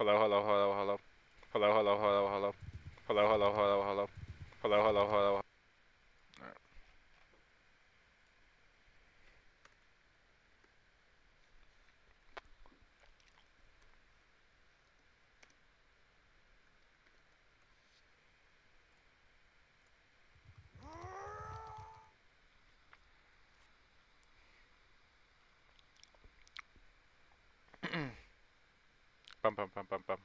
Hello, hello, hello, hello. Hello, hello, hello, hello. Hello, hello, hello, hello. Hello, hello, hello. Bum bum bum bum bum.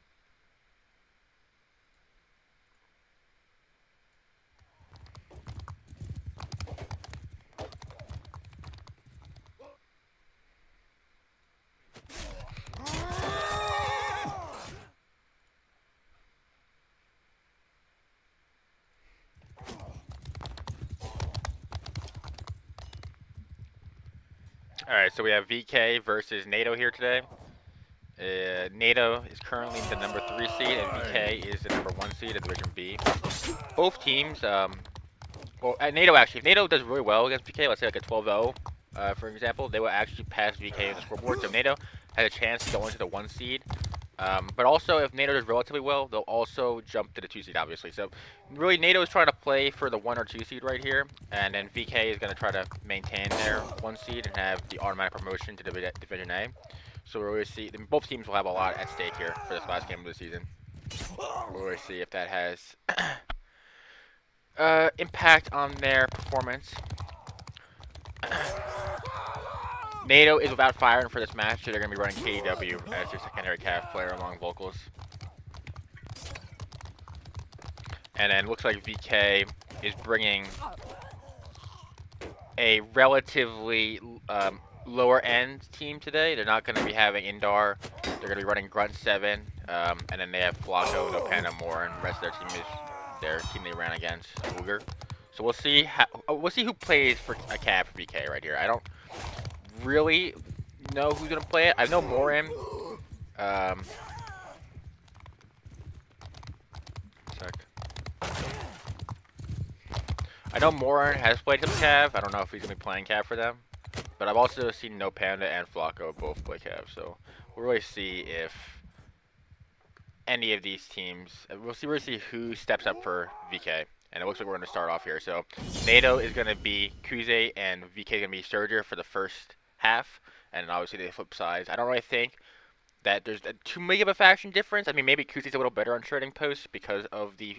Alright, so we have VK versus NATO here today. NATO is currently the number 3 seed, and VK is the number 1 seed in Division B. Both teams, well, at NATO actually, if NATO does really well against VK, let's say like a 12-0, for example, they will actually pass VK in the scoreboard. So NATO has a chance to go into the 1 seed. But also, if NATO does relatively well, they'll also jump to the 2 seed, obviously. So, really, NATO is trying to play for the 1 or 2 seed right here, and then VK is going to try to maintain their 1 seed and have the automatic promotion to Division A. So, we'll really see. Both teams will have a lot at stake here for this last game of the season. We'll really see if that has impact on their performance. NATO is without firing for this match, so they're going to be running KDW as their secondary calf player among vocals. And then looks like VK is bringing a relatively lower end team today. They're not going to be having Indar. They're going to be running Grunt 7, and then they have Flacco, No Panda, Moore, and the rest of their team is their team they ran against, Uger. So we'll see who plays for a calf for VK right here. I don't really know who's gonna play it. I know Morin. I know Morin has played some Cav. I don't know if he's gonna be playing Cav for them, but I've also seen No Panda and Flacco both play Cav. So we'll really see if any of these teams. We'll see who steps up for VK. And it looks like we're gonna start off here. So NATO is gonna be Kuze and VK is gonna be Surger for the first half, and obviously they flip sides. I don't really think that there's too big of a faction difference. I mean, maybe Kuze's a little better on trading posts because of the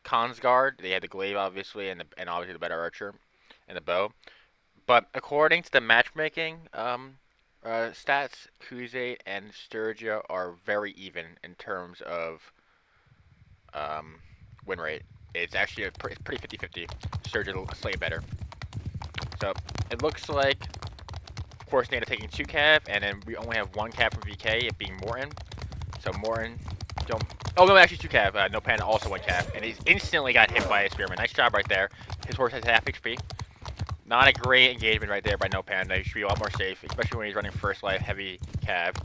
Khan's guard. They had the glaive obviously, and obviously the better archer and the bow. But according to the matchmaking stats, Kuze and Sturgia are very even in terms of win rate. It's actually a pretty 50-50. Sturgia slightly better. So it looks like, of course, NATO taking 2 cav, and then we only have 1 cav from VK, it being Morton. So Morton, don't. Oh no, actually 2 cav. No Panda also 1 cav, and he's instantly got hit by a spearman. Nice job right there. His horse has half HP. Not a great engagement right there by No Panda. He should be a lot more safe, especially when he's running first life heavy cav.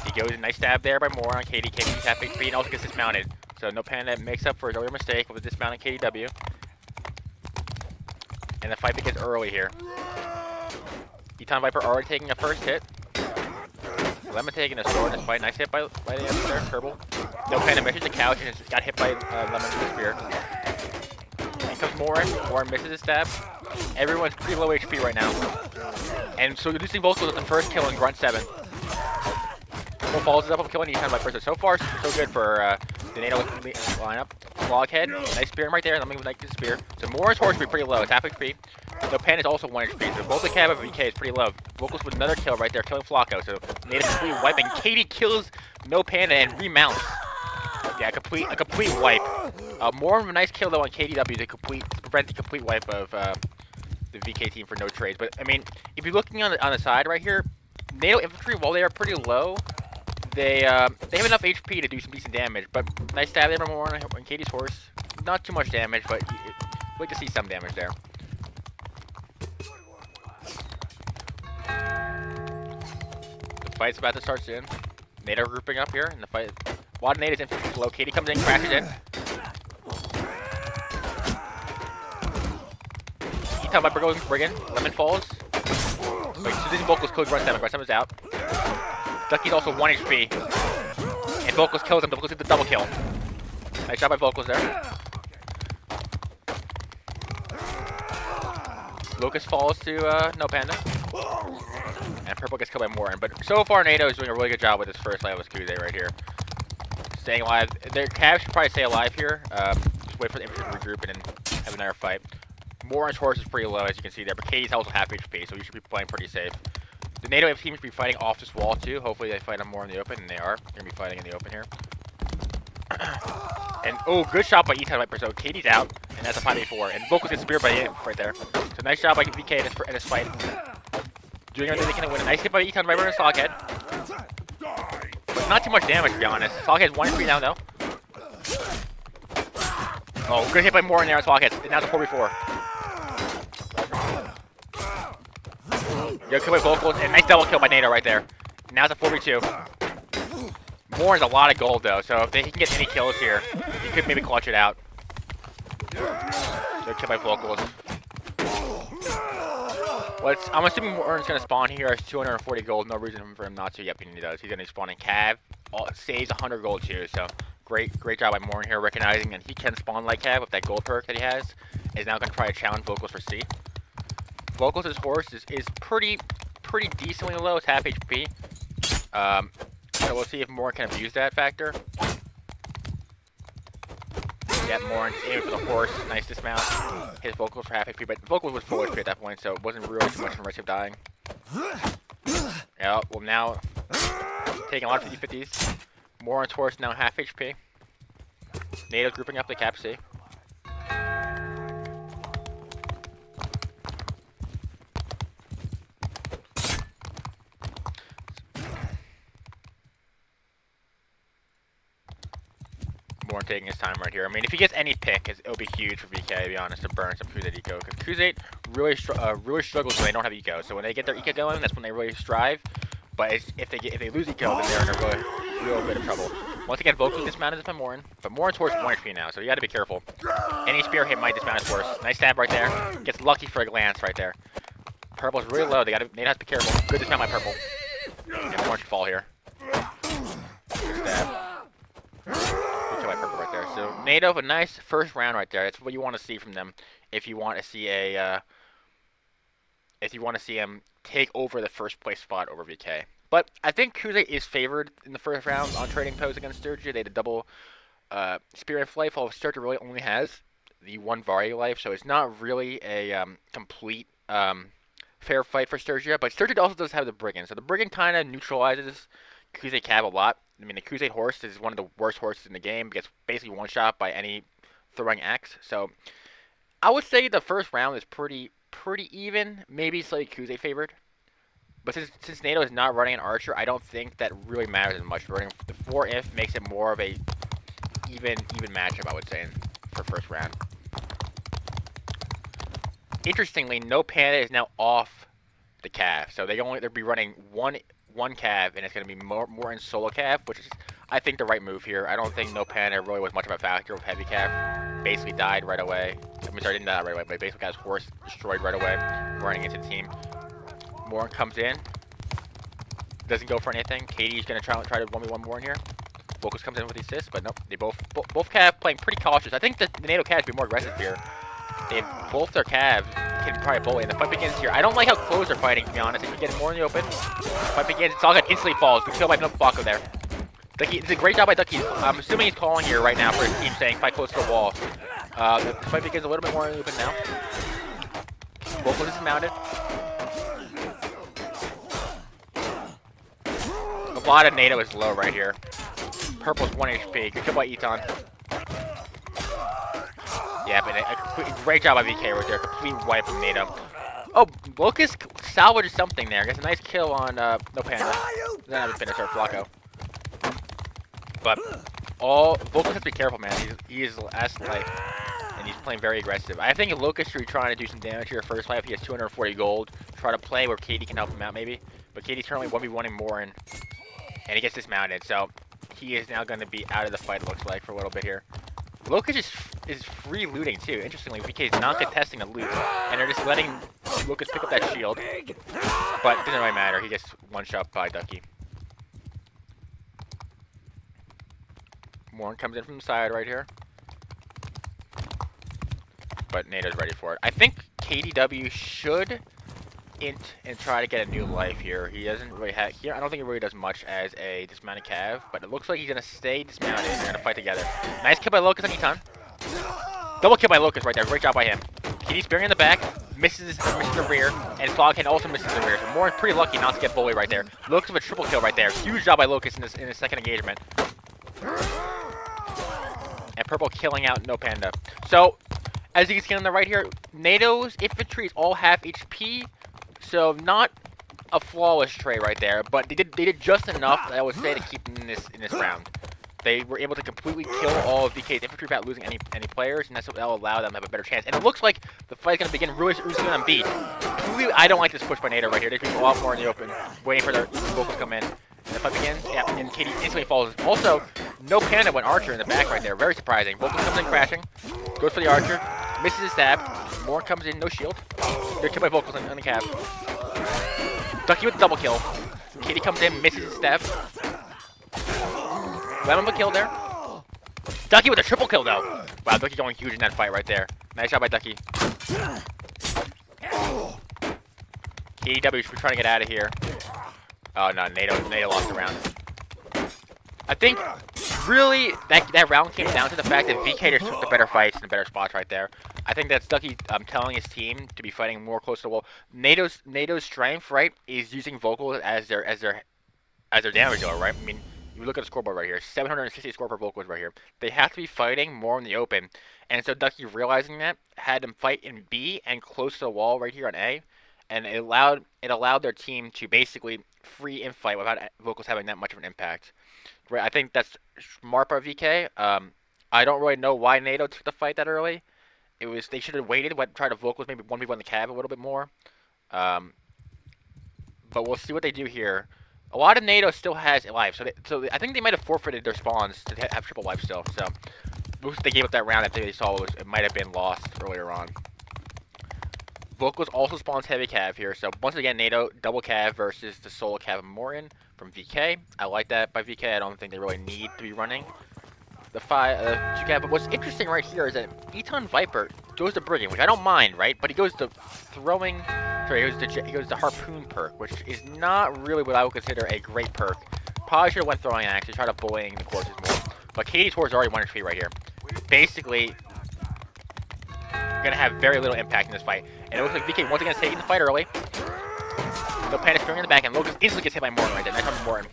He goes a nice stab there by Moore on KD. KD's half HP and also gets dismounted. So No Panda makes up for his earlier mistake with a dismounted KDW. And the fight begins early here. Eton Viper already taking a first hit. Lemon taking a sword despite nice hit by the end there, Kerbal. No Panda misses the couch and got hit by Lemon with the spear. In comes Morin. Morin misses his stab. Everyone's pretty low HP right now. And so reducing Volk was the first kill in Grunt 7. Wolf follows up on killing Eton Viper. So far, so good for the NATO lineup. Loghead, nice spear right there. Let me like this spear. So Morin's horse will be pretty low. It's half HP. No Panda is also 1 HP. So both the cav of VK is pretty low. Vocals with another kill right there, killing Flacco. So NATO complete wipe, and Katie kills No Panda and remounts. Yeah, a complete wipe. More of a nice kill though on KDW to prevent the complete wipe of the VK team for no trades. But I mean, if you're looking on the side right here, NATO infantry, while they are pretty low, they have enough HP to do some decent damage. But nice stab there more on Katie's horse. Not too much damage, but you'd like to see some damage there. The fight's about to start soon. NATO grouping up here in the fight. A lot of NATO's infantry slow. Katie comes in, crashes in. Eton Viper goes Brigand. Lemon falls. Wait, so this vocals code Grunt 7. Grunt 7 is out. Ducky's also 1 HP. And Vocals kills him. Vocals gets the double kill. Nice job by Vocals there. Lucas falls to No Panda. And Purple gets killed by Morin. But so far, NATO is doing a really good job with this first fight with Kuze right here. Staying alive. Their Cavs should probably stay alive here. Just wait for the infantry to regroup and then have another fight. Morin's horse is pretty low, as you can see there. But Katie's health is half HP, so you should be playing pretty safe. The NATO team should be fighting off this wall too. Hopefully they fight them more in the open, and they are. They're going to be fighting in the open here. And, oh, good shot by E-Type Viper. So Katie's out, and that's a 5-8-4. And Vocals gets speared by Imp right there. So nice job by VK in this fight. Doing everything they can to win. A nice hit by E-Type Viper and Sloghead. But not too much damage, to be honest. Sloghead's 1-3 now, though. Oh, good hit by Morin there on Sloghead. And now it's a 4v4. Yo, kill by Vocals, and nice double kill by NATO right there. Now it's a 4v2. Morin's a lot of gold though, so if he can get any kills here, he could maybe clutch it out. So kill by Vocals. I'm assuming Morin's gonna spawn here. It's 240 gold. No reason for him not to. Yep, he does. He's gonna spawn in Cav. Saves 100 gold too. So great job by Morin here, recognizing that he can spawn like Cav with that gold perk that he has. Is now gonna try to challenge Vocals for C. Vocals' horse is pretty decently low. It's half HP. So we'll see if Morin can abuse that factor. Yeah, Morin's aiming for the horse. Nice dismount. His Vocals for half HP, but Vocals was full HP at that point, so it wasn't really too much of a risk of dying. Yeah, well now, taking a lot of 50-50s. Morin's horse now half HP. NATO grouping up the Cap C. Morin taking his time right here. I mean, if he gets any pick, it'll be huge for VK, to be honest, to burn some Kuze eco. Because Kuze really struggles when they don't have eco. So when they get their eco going, that's when they really strive. But if they lose eco, then they're in a real bit of trouble. Once again, Vocals dismounted by Morin, but Morin's horse is 1 HP now, so you got to be careful. Any spear hit might dismount his horse. Nice stab right there. Gets lucky for a glance right there. Purple's really low. They have to be careful. Good dismount by Purple. Yeah, Morin should fall here. Good stab. By Purple right there. So NATO, a nice first round right there. That's what you want to see from them if you want to see him take over the first place spot over VK. But I think Kuze is favored in the first round on trading pose against Sturgia. They had a double Spear and Life, while Sturgia really only has the 1 Vari life, so it's not really a complete fair fight for Sturgia. But Sturgia also does have the Brigand, so the Brigand kind of neutralizes Kuze Cav a lot. I mean, the Kuze horse is one of the worst horses in the game. Gets basically one-shot by any throwing axe. So I would say the first round is pretty even. Maybe slightly Kuze favored. But since NATO is not running an archer, I don't think that really matters as much. Running the 4-if makes it more of a even matchup, I would say, for first round. Interestingly, No Panda is now off the Cav, so they'll be running one Cav, and it's going to be more in solo Cav, which is, I think, the right move here. I don't think No Panda really was much of a factor with heavy Cav. Basically died right away. I mean, sorry, didn't die right away, but basically got his horse destroyed right away, running into the team. Morin comes in, doesn't go for anything. Katie's going to try to 1v1 Morin here. Vocals comes in with the assist, but nope. They both Cav playing pretty cautious. I think the NATO Cavs be more aggressive here. They both their Cavs can probably bully, and the fight begins here. I don't like how close they're fighting, to be honest. If you get more in the open, the fight begins. It's all good. Instantly falls. Good kill by Flocko there. Ducky, it's a great job by Ducky. I'm assuming he's calling here right now for his team, saying fight close to the wall. The fight begins a little bit more in the open now. Vocals is mounted. A lot of NATO is low right here. Purple's 1 HP. Good kill by Eton. Yeah, but a great job by VK right there. Complete wipe from NATO. Oh, Locust salvaged something there. Gets a nice kill on No Panda. Doesn't have a finisher, Flocko. But Locust has to be careful, man. He is S life, and he's playing very aggressive. I think Locust should be trying to do some damage here first life. He has 240 gold. Try to play where Katie can help him out, maybe. But Katie's currently 1v1ing Morin, and he gets dismounted. So he is now going to be out of the fight, it looks like, for a little bit here. Locust is free looting too. Interestingly, VK is not contesting the loot, and they're just letting Locust pick up that shield. But it doesn't really matter. He gets one shot by Ducky. Morn comes in from the side right here. But NATO's ready for it. I think KDW should int and try to get a new life here. He doesn't really have here. I don't think he really does much as a dismounted cav, but it looks like he's gonna stay dismounted and they're gonna fight together. Nice kill by Locust on Eton. Double kill by Locust right there. Great job by him. KD spearing in the back, misses the rear, and Foghead also misses the rear. So Moore pretty lucky not to get bullied right there. Locust with a triple kill right there. Huge job by Locust in his second engagement. And Purple killing out No Panda. So as you can see on the right here, NATO's infantry is all half HP. So not a flawless trade right there, but they did just enough, I would say, to keep in this round. They were able to completely kill all of VK's infantry without losing any players, and that'll allow them to have a better chance. And it looks like the fight's gonna begin really soon on B. I don't like this push by NATO right here. They should be a lot more in the open, waiting for their vocals to come in. And the fight begins, yeah, and KD instantly falls. Also, No Panda went Archer in the back right there. Very surprising. Vocals comes in crashing, goes for the Archer, misses his stab. More comes in, no shield. They're killed by Vocals on the cab. Ducky with the double kill. KD comes in, misses his stab. Lemon with a kill there. Ducky with a triple kill though. Wow, Ducky going huge in that fight right there. Nice job by Ducky. KDW should be trying to get out of here. Oh no, NATO lost the round. I think really that round came down to the fact that VK just took the better fights and the better spots right there. I think that's Ducky telling his team to be fighting more close to the wall. NATO's strength, right, is using Vocals as their damage dealer, right? I mean, you look at the scoreboard right here, 760 score per Vocals right here. They have to be fighting more in the open, and so Ducky, realizing that, had them fight in B and close to the wall right here on A, and it allowed their team to basically free and fight without Vocals having that much of an impact. Right, I think that's smart by VK. I don't really know why NATO took the fight that early. They should have waited, tried to Vocals maybe 1v1 the cab a little bit more. But we'll see what they do here. A lot of NATO still has a life, so I think they might have forfeited their spawns to have triple life still. So most they gave up that round that they saw it might have been lost earlier on. Vocals also spawns heavy cav here, so once again NATO double cav versus the solo cav of Morin from VK. I like that by VK. I don't think they really need to be running the 2 cav. But what's interesting right here is that Eton Viper goes to Brigand, which I don't mind, right? But he goes to throwing. Sorry, he goes to Harpoon perk, which is not really what I would consider a great perk. Probably should have went throwing axe to try to bullying the courses more. But KD's horse is already 1 HP right here. Basically, gonna have very little impact in this fight. And it looks like VK once again is taking the fight early. No Panic in the back, and Locust instantly gets hit by Morton right there. Nice one from Morton.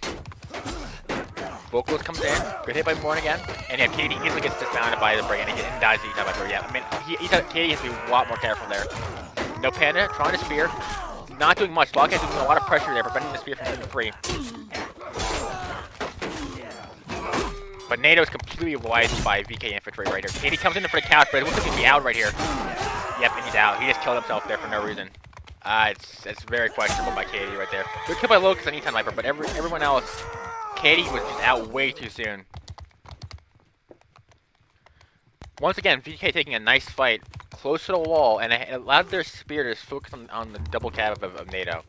Vocals comes in, good hit by Morton again, and yeah, KD easily gets dismounted by the Brigand and dies to Eton Viper. Yeah, I mean, KD has to be a lot more careful there. No Panda, trying to spear. Not doing much. Lockhead doing a lot of pressure there, preventing the spear from being free. But NATO is completely avoided by VK infantry right here. KD comes in for the couch, but it looks like he'd be out right here. Yep, and he's out. He just killed himself there for no reason. It's very questionable by KD right there. Good kill by Locust and Eton Viper, but everyone else, KD was just out way too soon. Once again, VK taking a nice fight close to the wall, and it allowed their spear to focus on the double cab of NATO.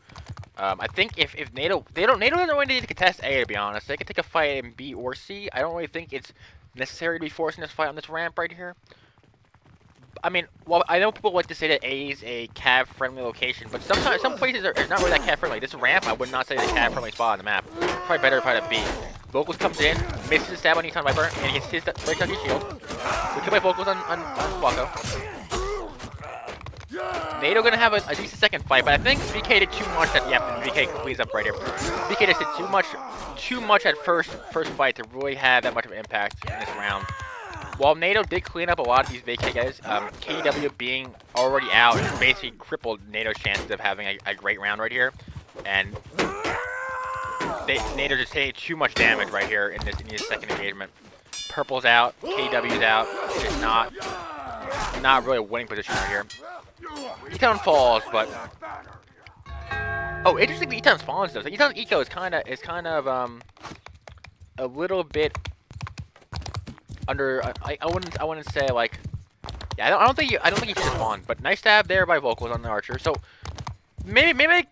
I think if NATO doesn't really need to contest A, to be honest. They can take a fight in B or C. I don't really think it's necessary to be forcing this fight on this ramp right here. I mean, well, I know people like to say that A is a cav-friendly location, but sometimes some places are not really that cav-friendly. This ramp, I would not say is a cav-friendly spot on the map. Probably better to fight at B. Vocals comes in, misses a stab on Eton Viper, and he gets his very touchy shield. We kill by Vocals on Flacco. NATO gonna have a decent second fight, but I think VK did too much. VK completes up right here. VK just did too much at first fight to really have that much of an impact in this round. While NATO did clean up a lot of these VK guys, KW being already out basically crippled NATO's chances of having a great round right here, and NATO just taking too much damage right here in this second engagement. Purple's out, KW's out. It's just not really a winning position right here. Eton falls, but oh, interestingly, Eton spawns though. So Eton's eco is kind of a little bit under. I wouldn't say like, yeah. I don't think he should have spawned, but nice stab there by Vocals on the Archer. So maybe I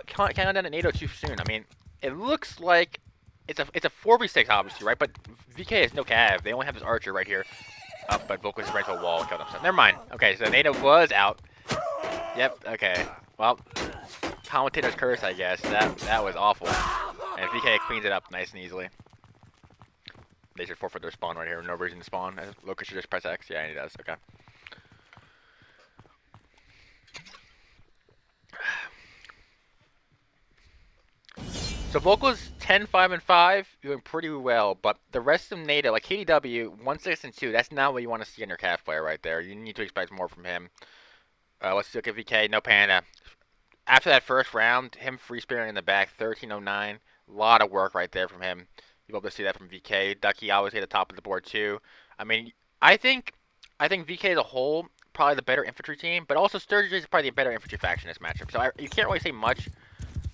count down at NATO too soon. I mean, it looks like it's a 4v6 obviously, right? But VK has no cav. They only have this archer right here. But Volkos ran to a wall and killed himself. Never mind. Okay, so NATO was out. Yep. Okay. Well, commentator's curse, I guess. That was awful. And VK cleans it up nice and easily. They should forfeit their spawn right here. No reason to spawn. Lucas should just press X. Yeah, and he does. Okay. So Volko's 10, 5, and 5, doing pretty well, but the rest of NATO, like KDW, 1, 6, and 2, that's not what you want to see in your calf player right there. You need to expect more from him. Let's look at VK, no panda. After that first round, him free spearing in the back, 1309, a lot of work right there from him. You'll be able to see that from VK. Ducky obviously at the top of the board too. I mean, I think VK as a whole, probably the better infantry team, but also Sturgis is probably the better infantry faction in this matchup. So you can't really say much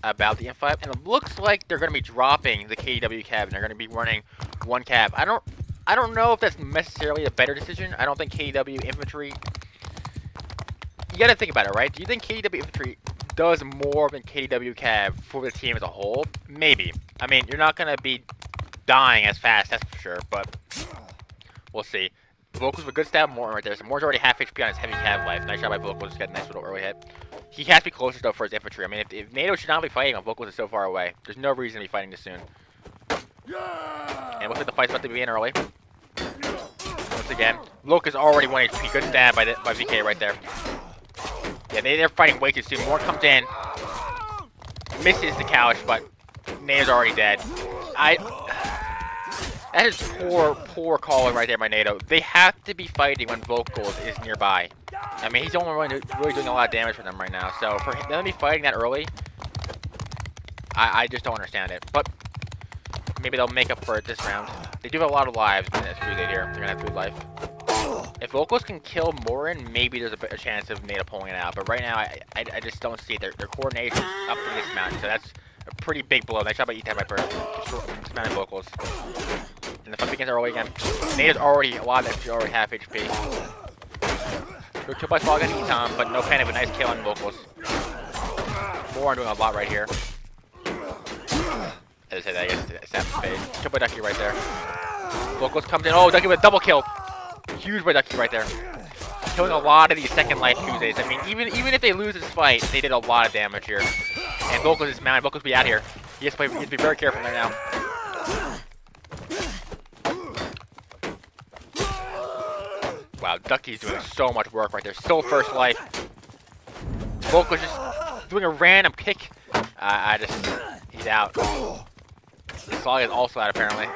about the M5, and it looks like they're going to be dropping the KW cab, and they're going to be running one cab. I don't know if that's necessarily a better decision. I don't think KW infantry. You got to think about it, right? Do you think KW infantry does more than KW cab for the team as a whole? Maybe. I mean, you're not going to be dying as fast, that's for sure, but we'll see. Volkos with a good stab Morton right there. So Morton's already half HP on his heavy cav life. Nice shot by Volkos. Just got a nice little early hit. He has to be closer though for his infantry. I mean, if NATO should not be fighting him, Volkos is so far away. There's no reason to be fighting this soon. And it looks like the fight's about to begin early. Once again, Lucas already 1 HP. Good stab by VK right there. Yeah, they're fighting way too soon. Morton comes in, misses the couch, but NATO's already dead. That is poor calling right there by NATO. They have to be fighting when Volkos is nearby. I mean, he's only really doing a lot of damage for them right now. So for them to be fighting that early, I just don't understand it. But maybe they'll make up for it this round. They do have a lot of lives in this Crusade here. They're going to have 3 life. If Volkos can kill Morin, maybe there's a chance of NATO pulling it out. But right now, I just don't see it. Their coordination up to this mountain. So that's a pretty big blow. Nice shot by E-Type Viper. Dismounting Volkos. And the fight begins early again. NATO's already a lot of XP, already half HP. Good kill by Fog on E-Tom, but no panic, but nice kill on Volkos. Morin doing a lot right here. As I said, I guess it's that space. Kill by Ducky right there. Volkos comes in. Oh, Ducky with a double kill. Huge by Ducky right there. Killing a lot of these second life Crusades. I mean, even if they lose this fight, they did a lot of damage here. And Volkos is mounted. Volkos be out here. He has to be very careful there now. Wow, Ducky's doing so much work right there. Still first life. Volkos just doing a random kick. He's out. Slog is also out apparently.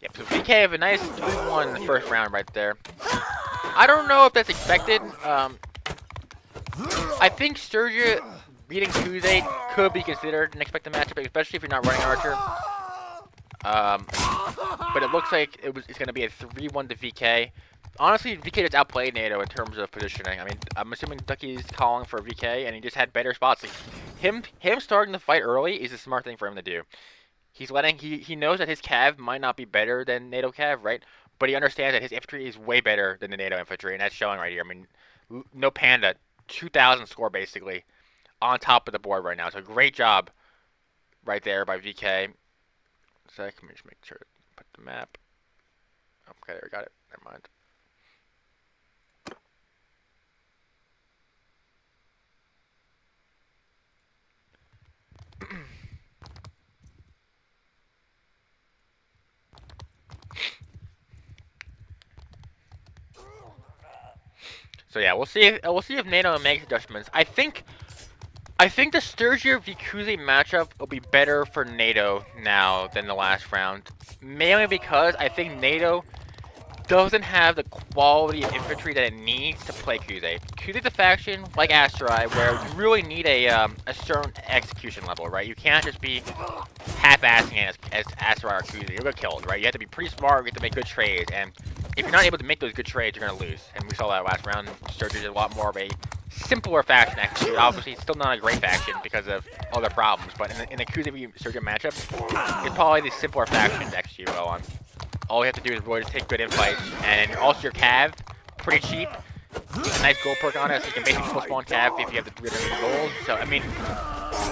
Yep, so VK have a nice 3-1 in the first round right there. I don't know if that's expected. I think Sturgia beating Crusade could be considered an expected matchup, especially if you're not running Archer. But it looks like it's going to be a 3-1 to VK. Honestly, VK just outplayed NATO in terms of positioning. I mean, I'm assuming Ducky's calling for VK, and he just had better spots. Like, him starting the fight early is a smart thing for him to do. He's letting he knows that his cav might not be better than NATO cav, right? But he understands that his infantry is way better than the NATO infantry, and that's showing right here. I mean, no panda, 2,000 score basically on top of the board right now. So great job right there by VK. So let me just make sure to put the map. Okay, there, got it. Never mind. So yeah, we'll see if NATO makes adjustments. I think the Sturgia v Crusade matchup will be better for NATO now than the last round, mainly because I think NATO doesn't have the quality of infantry that it needs to play Crusade. Crusade's a faction like Asteroid where you really need a certain execution level, right? You can't just be half-assing it as Asteroid or Crusade. You'll get killed, right? You have to be pretty smart. You have to make good trades, and if you're not able to make those good trades, you're going to lose. And we saw that last round. Sturgia is a lot more of a simpler faction to execute. Obviously, it's still not a great faction because of other problems, but in the Crusade v Sturgia matchup, it's probably the simpler faction to execute well on. All you have to do is really just take good infights, and also your cav, pretty cheap. Nice gold perk on it, so you can basically full spawn cav if you have the 300 gold. So I mean,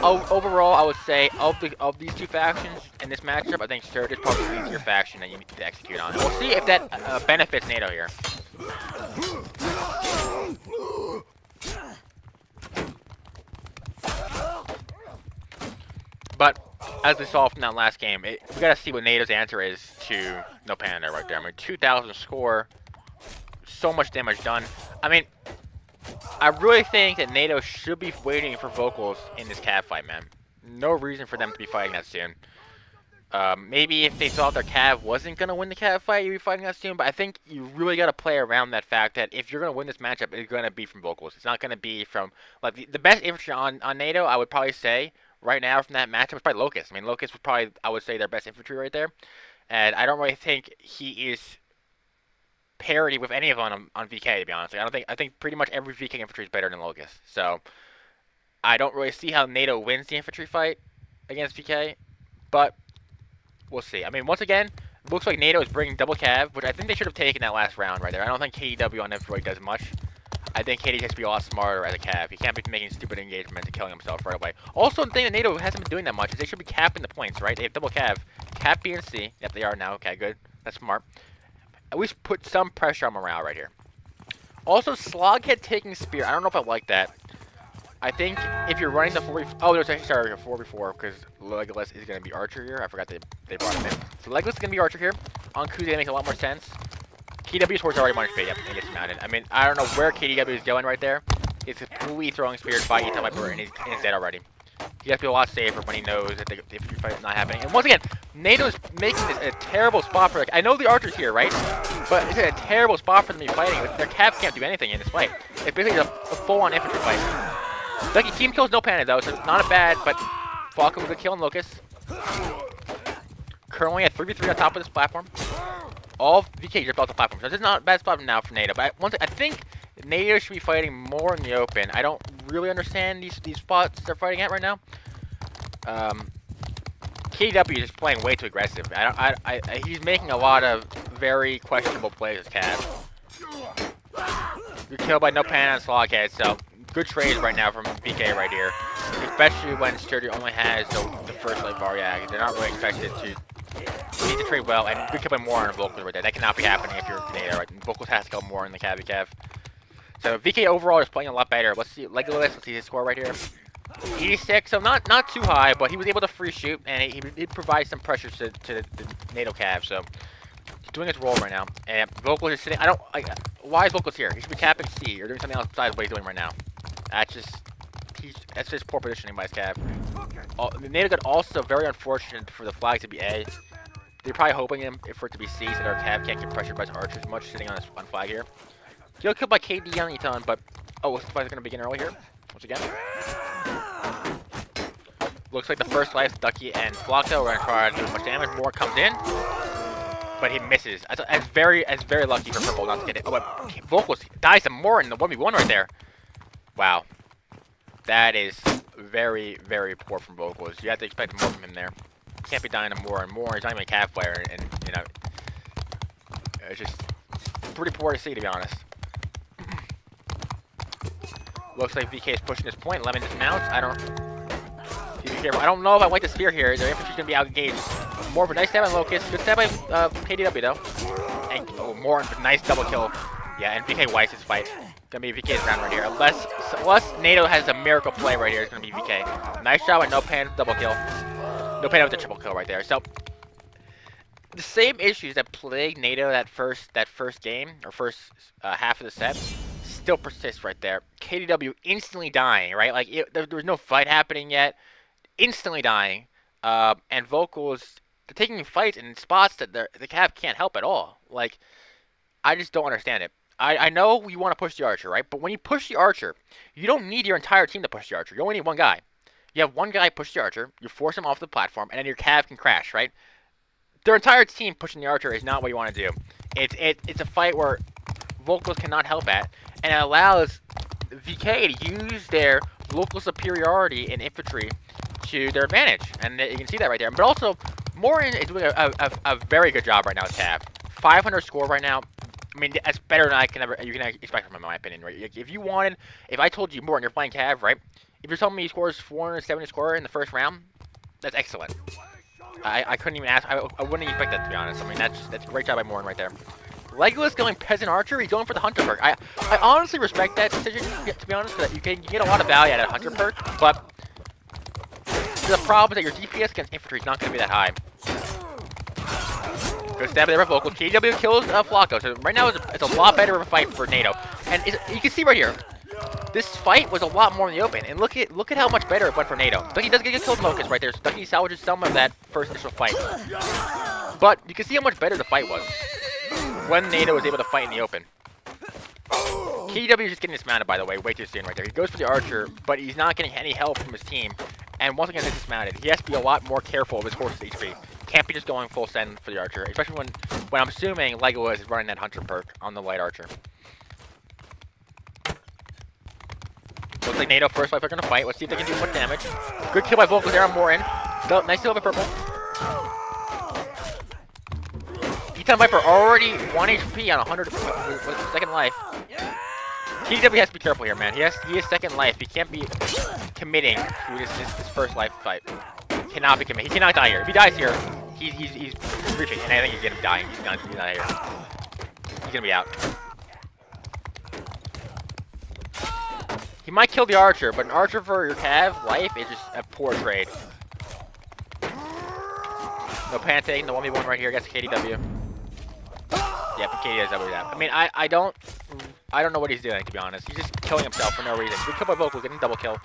overall, I would say of these two factions in this matchup, I think Surge is probably the easier faction that you need to execute on. We'll see if that benefits NATO here. But as we saw from that last game, we gotta see what NATO's answer is to No Panda right there. I mean, 2,000 score, so much damage done. I mean, I really think that NATO should be waiting for Vocals in this Cav fight, man. No reason for them to be fighting that soon. Maybe if they thought their Cav wasn't going to win the Cav fight, you'd be fighting that soon. But I think you really got to play around that fact that if you're going to win this matchup, it's going to be from Vocals. It's not going to be from... Like, the best infantry on NATO, I would probably say, right now from that matchup, is probably Locust. I mean, Locust was probably, I would say, their best infantry right there. And I don't really think he is... parity with any of them on VK, to be honest. I think pretty much every VK infantry is better than Locust. So I don't really see how NATO wins the infantry fight against VK, but we'll see. I mean, once again, it looks like NATO is bringing double cav, which I think they should have taken that last round right there. I don't think KDW on infantry does much. I think KD has to be a lot smarter as a cav. He can't be making stupid engagements and killing himself right away. Also, the thing that NATO hasn't been doing that much is they should be capping the points, right? They have double cav. Cap B and C. Yep, they are now. Okay, good. That's smart. At least put some pressure on morale right here. Also, Sloghead taking Spear. I don't know if I like that. I think if you're running the 4v... Oh, there's actually, sorry, a 4v4 because Legolas is going to be Archer here. I forgot they brought him in. So Legolas is going to be Archer here. On Kuze, that makes a lot more sense. KDW's horse already minus 3. Yep, he gets mounted. I mean, I don't know where KDW is going right there. He's completely throwing spears by Ethan Viper and he's dead already. He has to be a lot safer when he knows that the infantry fight is not happening. And once again, NATO's making this a terrible spot for... Like, I know the Archer's here, right? But it's a terrible spot for them to be fighting. Their cav can't do anything in this fight. It's basically a full-on infantry fight. Lucky team kills no panic though, so it's not a bad, but Falcon with a kill on Locust. Currently at 3v3 on top of this platform. All VK dripped off the platform, so this is not a bad spot now for NATO. But I think NATO should be fighting more in the open. I don't really understand these spots they're fighting at right now. KW is just playing way too aggressive. He's making a lot of very questionable plays as Cav. You're killed by no pan on Sloghead, so good trades right now from VK right here. Especially when Sturdy only has the first like Varyak. They're not really expected to need to trade well, and good kill by more on Vocals right there. That cannot be happening if you're NATO, right? Vocals has to kill more in the Cav. So VK overall is playing a lot better. Let's see Legolas, let's see his score right here. 86, so not too high, but he was able to free shoot, and he did provide some pressure to the NATO Cav, so he's doing his role right now. And Vocals is sitting, why is Vocals here? He should be capping C, or doing something else besides what he's doing right now. That's just poor positioning by his Cav. The NATO got also very unfortunate for the flag to be A. They're probably hoping for it to be C, so their Cav can't get pressured by his archers much, sitting on flag here. He'll killed by KD on Eton, but oh, the fight's gonna begin early here. Once again. Looks like the first life, Ducky and Flocktail, we're gonna try to do as much damage. More comes in, but he misses. That's very lucky for Purple not to get it. Oh, but Vocals dies some more in the 1v1 right there. Wow. That is very poor from Vocals. You have to expect more from him there. Can't be dying to more and more. He's not even a Cav player, and you know, it's just pretty poor to see, to be honest. Looks like VK is pushing this point. Lemon dismounts. I don't know if I like the spear here. Their infantry's gonna be out engaged. More of a nice stab on Locust. Good stab by KDW though. And more nice double kill. Yeah, and VK wipes his fight. Gonna be VK's round right here. Unless NATO has a miracle play right here, it's gonna be VK. Nice shot with no pan double kill. No pan with the triple kill right there. So the same issues that plagued NATO that first game or first half of the set still persist right there. KDW instantly dying, right? Like there was no fight happening yet. Instantly dying. And Vocals, they're taking fights in spots that the Cav can't help at all. Like, I just don't understand it. I know you want to push the Archer, right? But when you push the Archer, you don't need your entire team to push the Archer. You only need one guy. You have one guy push the Archer, you force him off the platform, and then your Cav can crash, right? Their entire team pushing the Archer is not what you want to do. It's a fight where Vocals cannot help at, and it allows VK to use their local superiority in infantry to their advantage, and you can see that right there. But also, Morin is doing a very good job right now with Cav. 500 score right now. I mean, that's better than you can expect from him, in my opinion, right? If I told you Morin, you're playing Cav, right? If you're telling me he scores 470 score in the first round, that's excellent. I couldn't even ask. I wouldn't expect that, to be honest. I mean, that's a great job by Morin right there. Legolas going Peasant Archer, he's going for the Hunter perk. I honestly respect that decision, to be honest, because you can get a lot of value out of Hunter perk, but the problem is that your DPS against infantry is not going to be that high. Good stab there by Vocal. KW kills Flacco, so right now it's a lot better of a fight for NATO. And you can see right here, this fight was a lot more in the open, and look at how much better it went for NATO. Ducky does get killed Locust right there, so Ducky salvages some of that first initial fight. But you can see how much better the fight was when NATO was able to fight in the open. KW is just getting dismounted, by the way, way too soon right there. He goes for the Archer, but he's not getting any help from his team. And once again, he's dismounted. He has to be a lot more careful of his horse's HP. Can't be just going full send for the Archer, especially when I'm assuming Legolas is running that Hunter perk on the light Archer. Looks like NATO first life are going to fight. Let's see if they can do much damage. Good kill by Volkos there on Morin. Nice kill by Purple. E-Town Viper already 1 HP on 100 with second life. KW has to be careful here, man. He has second life. He can't be committing to this first life fight. Cannot be committed. He cannot die here. If he dies here, he's reaching, and I think he's gonna die. He's not here. He's gonna be out. He might kill the Archer, but an Archer for your Cav life is just a poor trade. No Panting, the 1v1 right here against KDW. Yeah, but KDW is that. I mean, I don't know what he's doing, to be honest. He's just killing himself for no reason. Good kill by Vocal, getting double kill.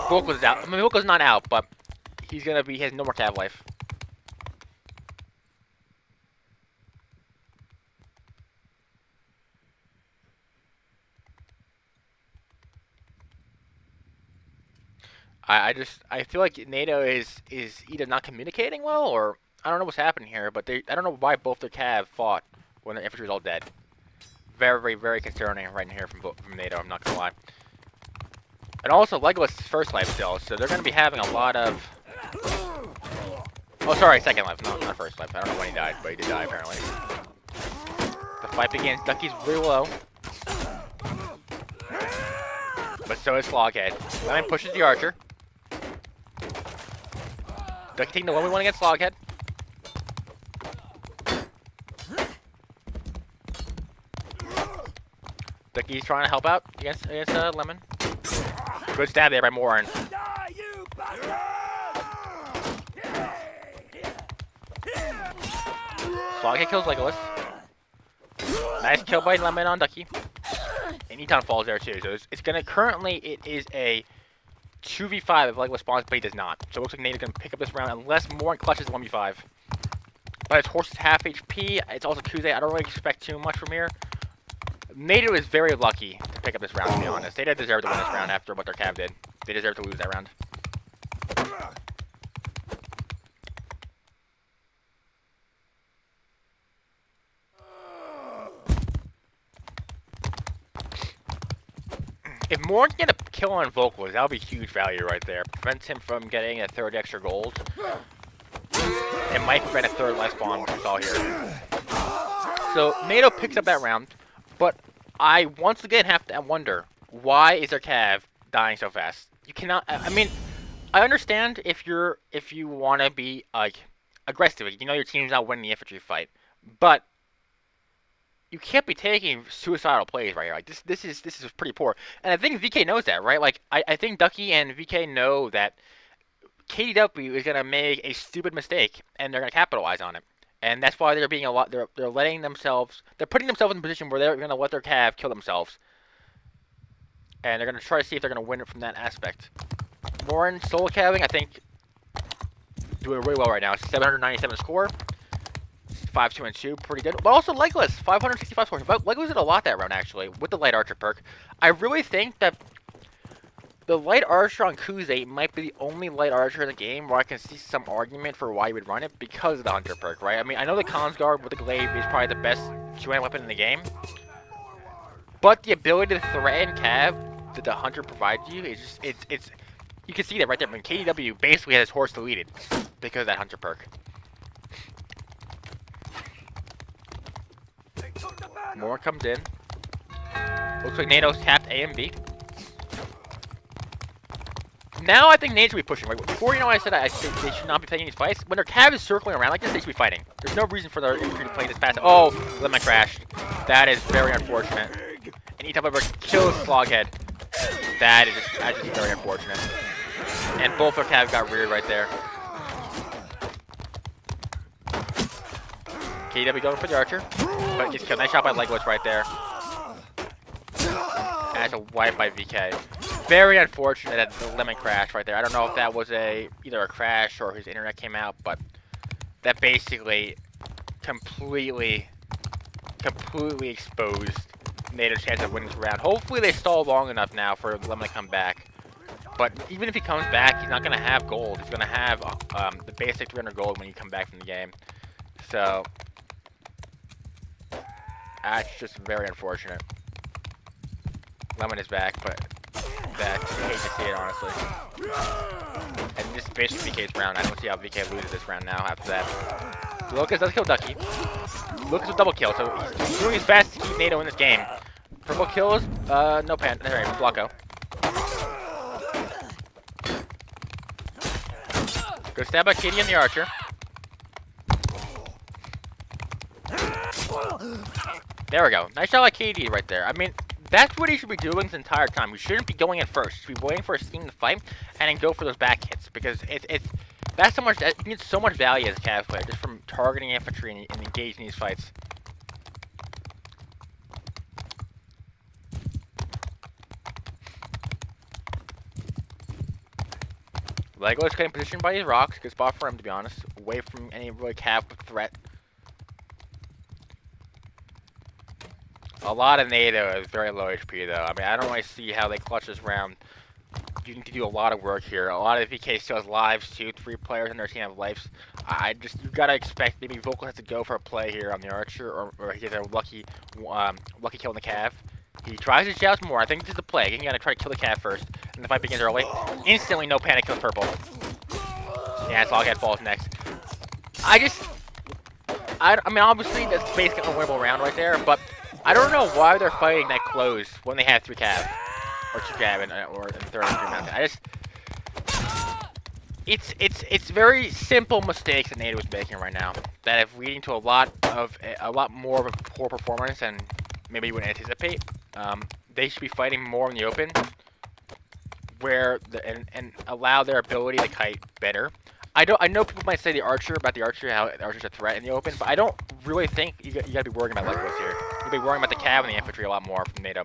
Vocal is out. I mean, Vocal's not out, but he has no more Cav life. I feel like NATO is either not communicating well, or I don't know what's happening here, but I don't know why both their Cav fought when their infantry was all dead. Very, very concerning right in here from NATO, I'm not gonna lie. And also, Legolas is first life still, so they're gonna be having a lot of... Oh, sorry, second life, not first life. I don't know when he died, but he did die, apparently. The fight begins. Ducky's really low. But so is Sloghead. Lemon pushes the Archer. Ducky taking the 1v1 against Sloghead. Ducky's trying to help out against Lemon. Good stab there by Morin. Sloghead kills Legolas. Nice kill by Lemon on Ducky. And E-Town falls there too. So it's gonna currently it is a 2v5 if Legolas spawns, but he does not. So it looks like Nate's gonna pick up this round unless Morin clutches 1v5. But his horse is half HP. It's also Tuesday. I don't really expect too much from here. NATO is very lucky to pick up this round, to be honest. They did deserve to win this round after what their Cav did. They deserve to lose that round. If Morin can get a kill on Vocals, that'll be huge value right there. Prevents him from getting a third extra gold. It might prevent a third life spawn, which we saw here. So NATO picks up that round, but I once again have to wonder, why is their Cav dying so fast? You cannot. I mean, I understand if you want to be like aggressive. You know your team's not winning the infantry fight, but you can't be taking suicidal plays right here. Like this is pretty poor. And I think VK knows that, right? Like I think Ducky and VK know that KDW is gonna make a stupid mistake, and they're gonna capitalize on it. And that's why they're being a lot. They're letting themselves. They're putting themselves in a position where they're gonna let their Cav kill themselves, and they're gonna try to see if they're gonna win it from that aspect. Morin solo Caving, I think, doing really well right now. 797 score, 5-2-2, pretty good. But also Legolas, 565 score. Legolas did a lot that round actually with the light Archer perk. I really think that the light Archer on Kuze might be the only light Archer in the game where I can see some argument for why you would run it because of the Hunter perk, right? I mean, I know the Consguard with the Glaive is probably the best two-hand weapon in the game, but the ability to threaten Cav that the Hunter provides you is just, it's you can see that right there. I mean, KDW basically has his horse deleted because of that Hunter perk. More comes in. Looks like NATO's tapped A and B. Now I think NATO should be pushing. Right? Before, you know, I said I think they should not be taking these fights. When their cav is circling around like this, they should be fighting. There's no reason for their infantry to play this fast. Oh, lemon crashed. That is very unfortunate. And E-Type Viper kills Sloghead. That's just very unfortunate. And both their cav got reared right there. KW going for the archer, but gets killed. Nice shot by Legless right there. That's a wipe by VK. Very unfortunate that the lemon crashed right there. I don't know if that was either a crash or his internet came out, but that basically completely exposed NATO's chance of winning this round. Hopefully they stall long enough now for Lemon to come back. But even if he comes back, he's not going to have gold. He's going to have the basic 300 gold when you come back from the game. So that's just very unfortunate. Lemon is back, but I hate to see it, honestly. And this is basically VK's round. I don't see how VK loses this round now after that. Lucas does kill Ducky. Lucas with double kill, so he's doing his best to keep NATO in this game. Purple kills, no pan, alright, Flocko. Good stab by Katie and the archer. There we go. Nice shot like KD right there. I mean, that's what he should be doing this entire time. He shouldn't be going in first. He should be waiting for his team to fight and then go for those back hits, because that's so much. You need so much value as a cav player just from targeting infantry and engaging these fights. Lego's getting positioned by his rocks. Good spot for him, to be honest. Away from any really cav threat. A lot of NATO is very low HP though. I mean, I don't really see how they clutch this round. You need to do a lot of work here. A lot of the VK still has lives too. 3 players on their team have lives. You gotta expect maybe Vocal has to go for a play here on the archer, or he gets a lucky kill on the cav. He tries to joust more. I think this is the play. You gotta try to kill the cav first, and the fight begins early. Instantly, no panic, kills purple. Yeah, Sloghead falls next. I mean, obviously that's basically a winnable round right there, but I don't know why they're fighting that close when they have 3 cav. Or 2 cav or in third and 3 mountain. It's very simple mistakes that NATO is making right now that have leading to a lot more of a poor performance than maybe you would anticipate. They should be fighting more in the open, and allow their ability to kite better. I know people might say how the archer's a threat in the open, but I don't really think you gotta be worrying about Legolas here. You'll be worrying about the cav and the infantry a lot more from NATO.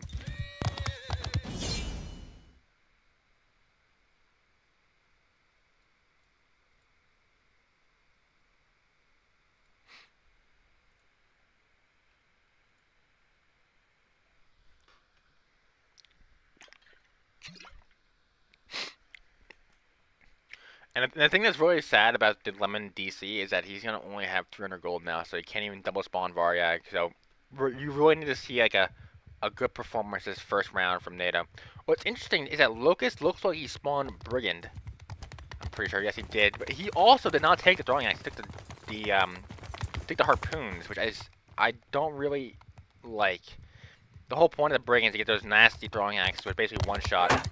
And the thing that's really sad about the Lemon DC is that he's going to only have 300 gold now, so he can't even double spawn Varyag. So you really need to see like a good performance this first round from NATO. What's interesting is that Locust looks like he spawned Brigand. I'm pretty sure, yes he did. But he also did not take the throwing axe, he took the harpoons, which I don't really like. The whole point of the Brigands is to get those nasty throwing axes, which basically one-shot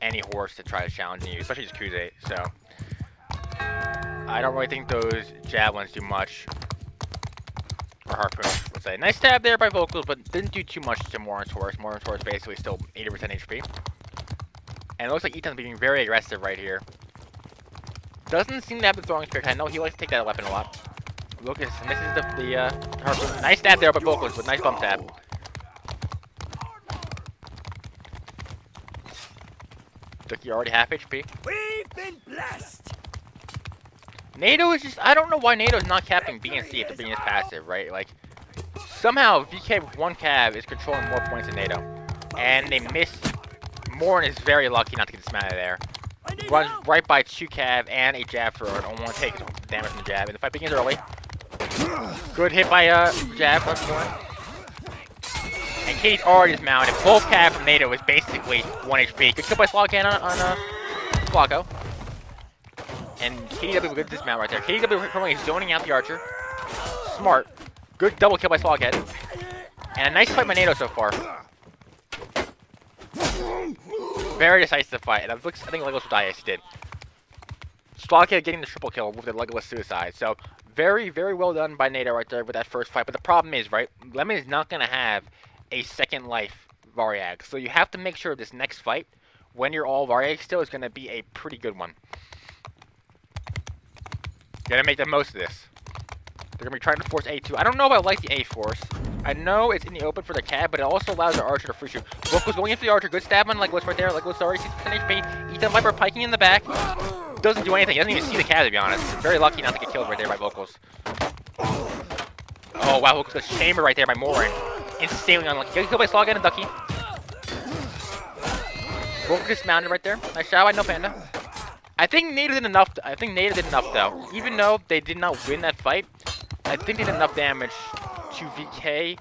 any horse to try to challenge you, especially just Kuze. So I don't really think those javelins do much. Or harpoons, let's say. Nice stab there by Vocals, but didn't do too much to Morin's horse. Morin's horse basically still 80% HP. And it looks like Ethan's being very aggressive right here. Doesn't seem to have the throwing spirit. I know he likes to take that weapon a lot. Lucas misses the harpoon. Nice stab there by Vocals, but nice bump stab. Ducky already half HP. We've been blessed. NATO is just, I don't know why NATO is not capping B and C if they're being this passive, right? Like, somehow VK with 1 cav is controlling more points than NATO. And they miss. Morin is very lucky not to get this man out of there. Runs right by 2 cav and a jab thrower. Don't want to take damage from the jab. And the fight begins early. Good hit by jab from Morin. And Katie's already dismounted. Both cav from NATO is basically 1 HP. Good kill by Slogcan on Flocko. And KDW with good dismount right there. KDW currently zoning out the archer. Smart. Good double kill by Sloghead. And a nice fight by NATO so far. Very decisive fight, and I think Legolas would die as he did. Sloghead getting the triple kill with the Legolas suicide. So very, very well done by NATO right there with that first fight. But the problem is, right, Lemon is not going to have a second life Variag. So you have to make sure this next fight, when you're all Variag still, is going to be a pretty good one. You got to make the most of this. They're going to be trying to force A2. I don't know if I like the A force. I know it's in the open for the cab, but it also allows the archer to free shoot. Volko's going into the archer. Good stab on Legolas right there. Legolas already sees 10 HP. Ethan Viper piking in the back. Doesn't do anything. He doesn't even see the cab, to be honest. Very lucky not to get killed right there by Vocals. Oh, wow. Vocals got chamber right there by Morin. Insanely unlucky. Get killed by Sloghead and Ducky. Vocals dismounted right there. Nice shot by No Panda. I think NATO did enough. I think NATO did enough, though. Even though they did not win that fight, I think they did enough damage to VK.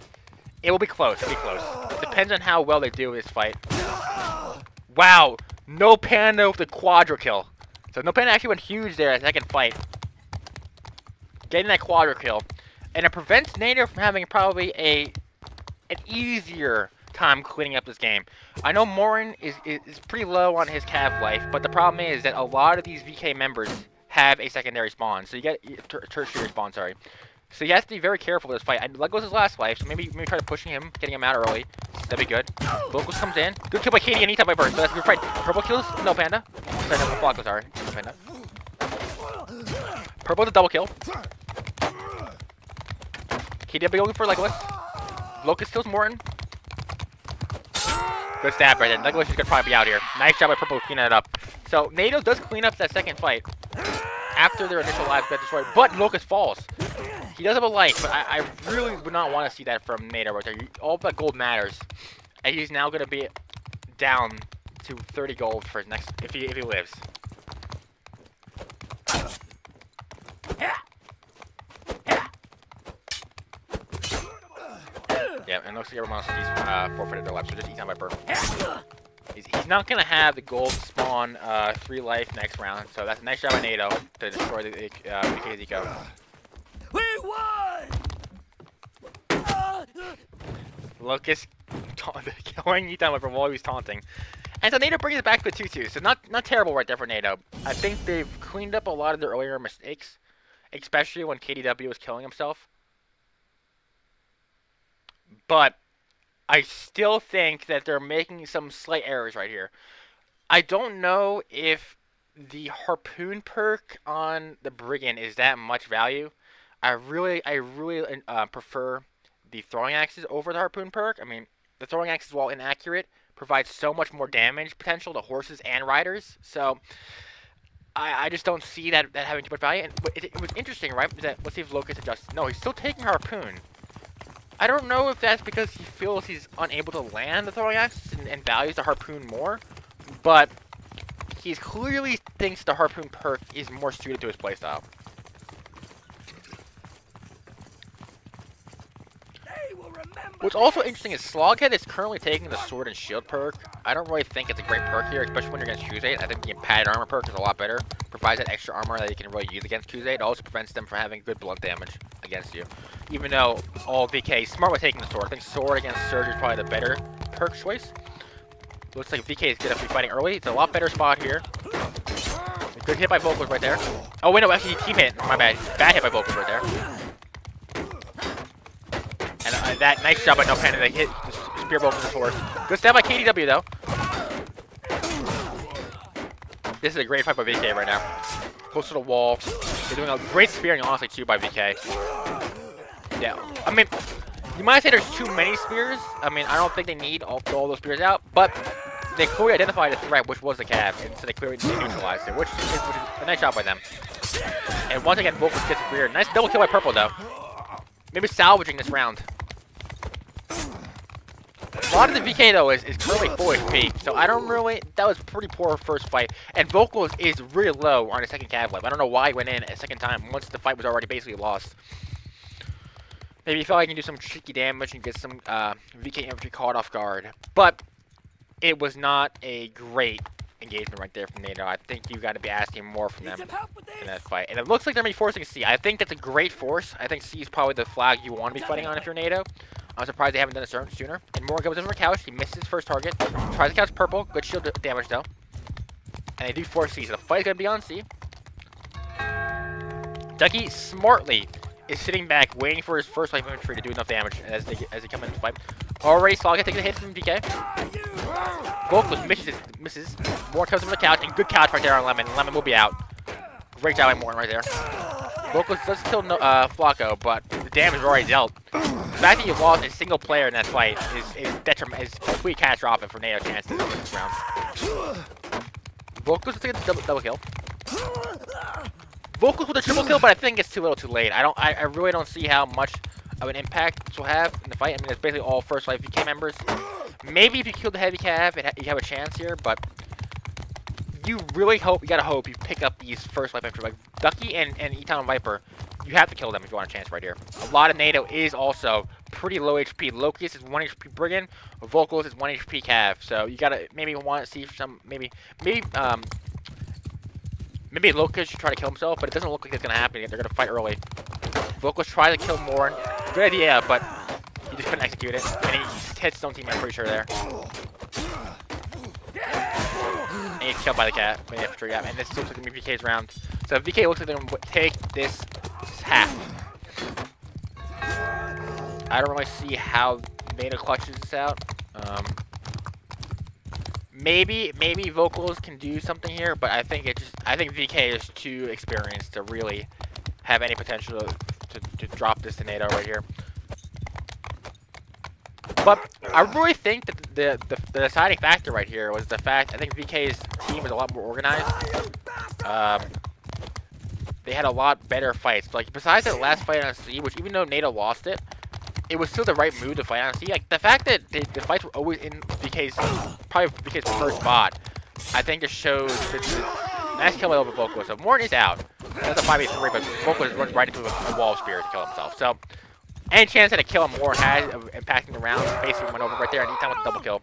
It will be close. It'll be close. It depends on how well they do with this fight. Wow. No Panda with the quadra kill. So No Panda actually went huge there in the second fight. Getting that quadra kill. And it prevents NATO from having probably an easier time cleaning up this game. I know Morin is pretty low on his cav life, but the problem is that a lot of these VK members have a secondary spawn. So you get tertiary spawn, sorry. So you have to be very careful with this fight. Legolas' his last life, so maybe try to pushing him, getting him out early. That'd be good. Locals comes in. Good kill by Katie and Nita by Burst. So that's a good fight. Purple kills, No Panda. Sorry, no, Flocko, sorry. No Panda. Purple with a double kill. Katie going for Legolas. Locust kills Morton. Good stab right there. Legolas is gonna probably be out here. Nice job by Purple cleaning it up. So NATO does clean up that second fight after their initial lives got destroyed, but Locust falls. He does have a life, but I really would not want to see that from NATO right there. All that gold matters. And he's now going to be down to 30 gold for his next, if he lives. Yeah, and looks like everyone else he's forfeited their life, so just Ethan Viper. He's not going to have the gold spawn 3 life next round, so that's a nice job by NATO to destroy the BK Zico. We won! Locust killing Ethan Viper while he's taunting. And so NATO brings it back to a 2-2, so not terrible right there for NATO. I think they've cleaned up a lot of their earlier mistakes, especially when KDW was killing himself. But I still think that they're making some slight errors right here. I don't know if the Harpoon perk on the Brigand is that much value. I really prefer the throwing axes over the Harpoon perk. I mean, the throwing axes, while inaccurate, provides so much more damage potential to horses and riders. So I just don't see that having too much value. And it was interesting, right? That, let's see if Locust adjusts. No, he's still taking Harpoon. I don't know if that's because he feels he's unable to land the throwing axes and values the Harpoon more, but he clearly thinks the Harpoon perk is more suited to his playstyle. What's also interesting is Sloghead is currently taking the Sword and Shield perk. I don't really think it's a great perk here, especially when you're against Crusade. I think the padded armor perk is a lot better. Provides that extra armor that you can really use against Crusade. It also prevents them from having good blunt damage against you. Even though all VK is smart with taking the Sword. I think Sword against Surge is probably the better perk choice. Looks like VK is going to be fighting early. It's a lot better spot here. Good hit by Vocals right there. Oh wait, no, actually team hit. My bad. Bad hit by Vocals right there. And that nice job by No Panda. They hit the spear bolt from his horse. Good stab by KDW though. This is a great fight by VK right now. Close to the wall. They're doing a great spearing, honestly, too, by VK. Yeah, I mean, you might say there's too many spears. I mean, I don't think they need all those spears out, but they clearly identified a threat, which was the cab, and so they clearly neutralized it, which is a nice job by them. And once again, Vocals gets weird. Nice double kill by Purple, though. Maybe salvaging this round. A lot of the VK, though, is currently full HP, so I don't really... That was a pretty poor first fight. And Vocals is really low on his second cav life. I don't know why he went in a second time once the fight was already basically lost. Maybe he felt like he can do some tricky damage and get some VK infantry caught off guard. But it was not a great engagement right there from NATO. I think you got to be asking more from them in that fight. And it looks like they're going to be forcing C. I think that's a great force. I think C is probably the flag you want to be fighting on if you're NATO. I'm surprised they haven't done it sooner. And Morin goes in for couch. He misses his first target. Tries to couch purple. Good shield damage though. And they do force C, so the fight's gonna be on C. Ducky smartly is sitting back, waiting for his first life infantry to do enough damage as they come into the fight. Already Slogga taking a hit from VK. Vocals misses. Morin comes from the couch, and good couch right there on Lemon. Lemon will be out. Great job by Morin right there. Vocals does kill Flacco, but the damage is already dealt. The fact that you lost a single player in that fight is completely catastrophic for NATO chances in this round. Vocals will take a double kill. Vocals with a triple kill, but I think it's too little too late. I really don't see how much of an impact this will have in the fight. I mean, it's basically all first life VK members. Maybe if you kill the heavy cav, you have a chance here, but you gotta hope you pick up these first life infantry. Like Ducky and Eton Viper, you have to kill them if you want a chance right here. A lot of NATO is also pretty low HP. Locust is 1 HP Brigand, Vocals is 1 HP Cav. So you gotta maybe want to see some maybe Locust should try to kill himself, but it doesn't look like it's gonna happen. They're gonna fight early. Vocals try to kill Morin. Good idea, but he just couldn't execute it. And he hits his own team, I'm pretty sure there. And he's killed by the cat, by the infantry, yeah. And this looks like the VK's round. So VK looks like they're gonna take this half. I don't really see how NATO clutches this out. Maybe Vocals can do something here, but I think VK is too experienced to really have any potential to drop this to NATO right here. But I really think that the deciding factor right here was the fact I think VK's team is a lot more organized. They had a lot better fights. Like besides that last fight on C, which even though NATO lost it, it was still the right move to fight on C. Like the fact that the fights were always in VK's preferred spot, I think just shows that nice kill over Vocals. So Morin is out. That's a 5v3, but Vocals runs right into a wall spear to kill himself. So any chance that a kill Morin has of impacting the round basically went over right there. And Anytime with a double kill.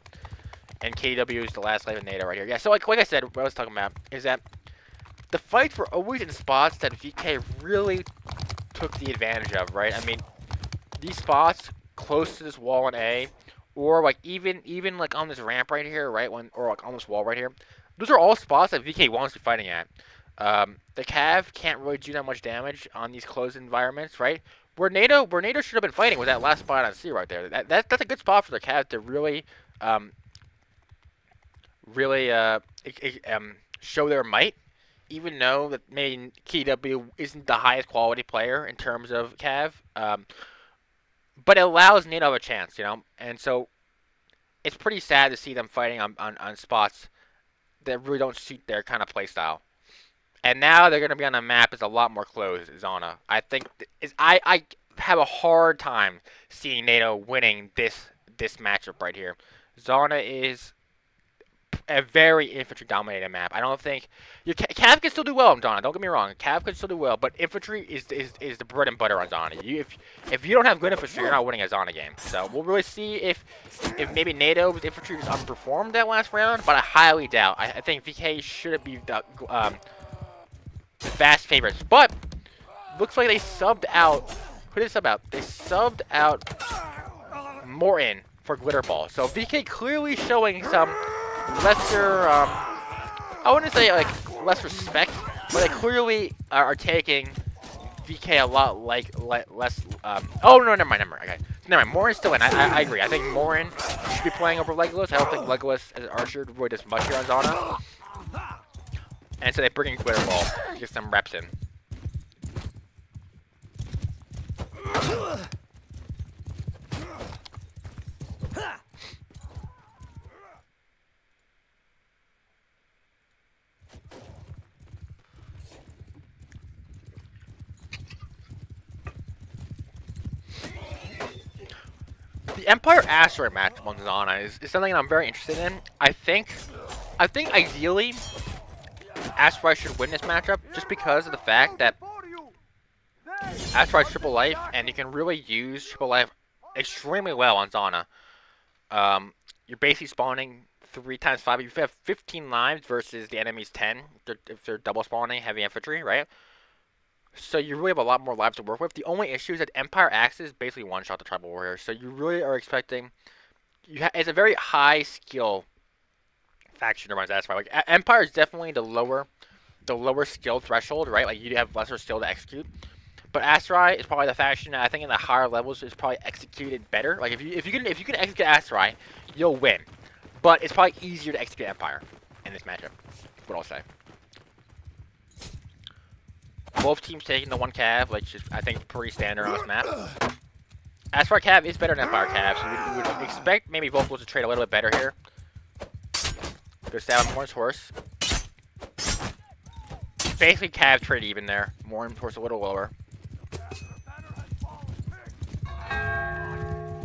And KW is the last life of NATO right here. Yeah. So like I said, what I was talking about is that the fights were always in spots that VK really took the advantage of, right? I mean, these spots close to this wall in A, or like even like on this ramp right here, right? Or like on this wall right here. Those are all spots that VK wants to be fighting at. The Cav can't really do that much damage on these closed environments, right? Where NATO should have been fighting was that last spot on C right there. That's a good spot for the Cav to really show their might. Even though that maybe KW isn't the highest quality player in terms of Cav, but it allows NATO a chance, you know? And so it's pretty sad to see them fighting on spots that really don't suit their kind of play style. And now they're going to be on a map that's a lot more closed, Zona. I think I have a hard time seeing NATO winning this matchup right here. Zona is a very infantry-dominated map. I don't think Cav can still do well on Zona. Don't get me wrong, Cav can still do well, but infantry is the bread and butter on Zona. If you don't have good infantry, you're not winning a Zona game. So we'll really see if maybe NATO's infantry just underperformed that last round, but I highly doubt. I think VK should be the vast favorites, but looks like they subbed out. Who did they sub out? They subbed out Morton for Glitter Ball. So VK clearly showing some lesser, I wouldn't say like less respect, but they clearly are taking VK a lot less. Oh no, never mind. Okay, never mind. Morin's still in. I agree. I think Morin should be playing over Legolas. I don't think Legolas as an archer really does much here on Zona. And so they bring in Glitter Ball to get some reps in. The Empire Asteroid matchup on Zona is something I'm very interested in. I think ideally Asteroid should win this matchup just because of the fact that Asteroid's triple life, and you can really use triple life extremely well on Zona. You're basically spawning 3 times 5. You have 15 lives versus the enemy's 10 if they're double spawning heavy infantry, right? So you really have a lot more lives to work with. The only issue is that Empire Axis basically one-shot the Tribal Warrior. So you really are expecting... it's a very high skill faction to run Asteroid. Like, Empire is definitely the lower skill threshold, right? Like, you have lesser skill to execute. But Asteroid is probably the faction that I think in the higher levels is probably executed better. Like, if you can execute Asteroid, you'll win. But it's probably easier to execute Empire in this matchup. What I'll say. Both teams taking the 1 cav, which is, I think, pretty standard on this map. Asteroid cav is better than Empire cav, so we would expect maybe Vocals to trade a little bit better here. Good stab on Morin's horse. Basically cav trade even there. Morin's horse a little lower.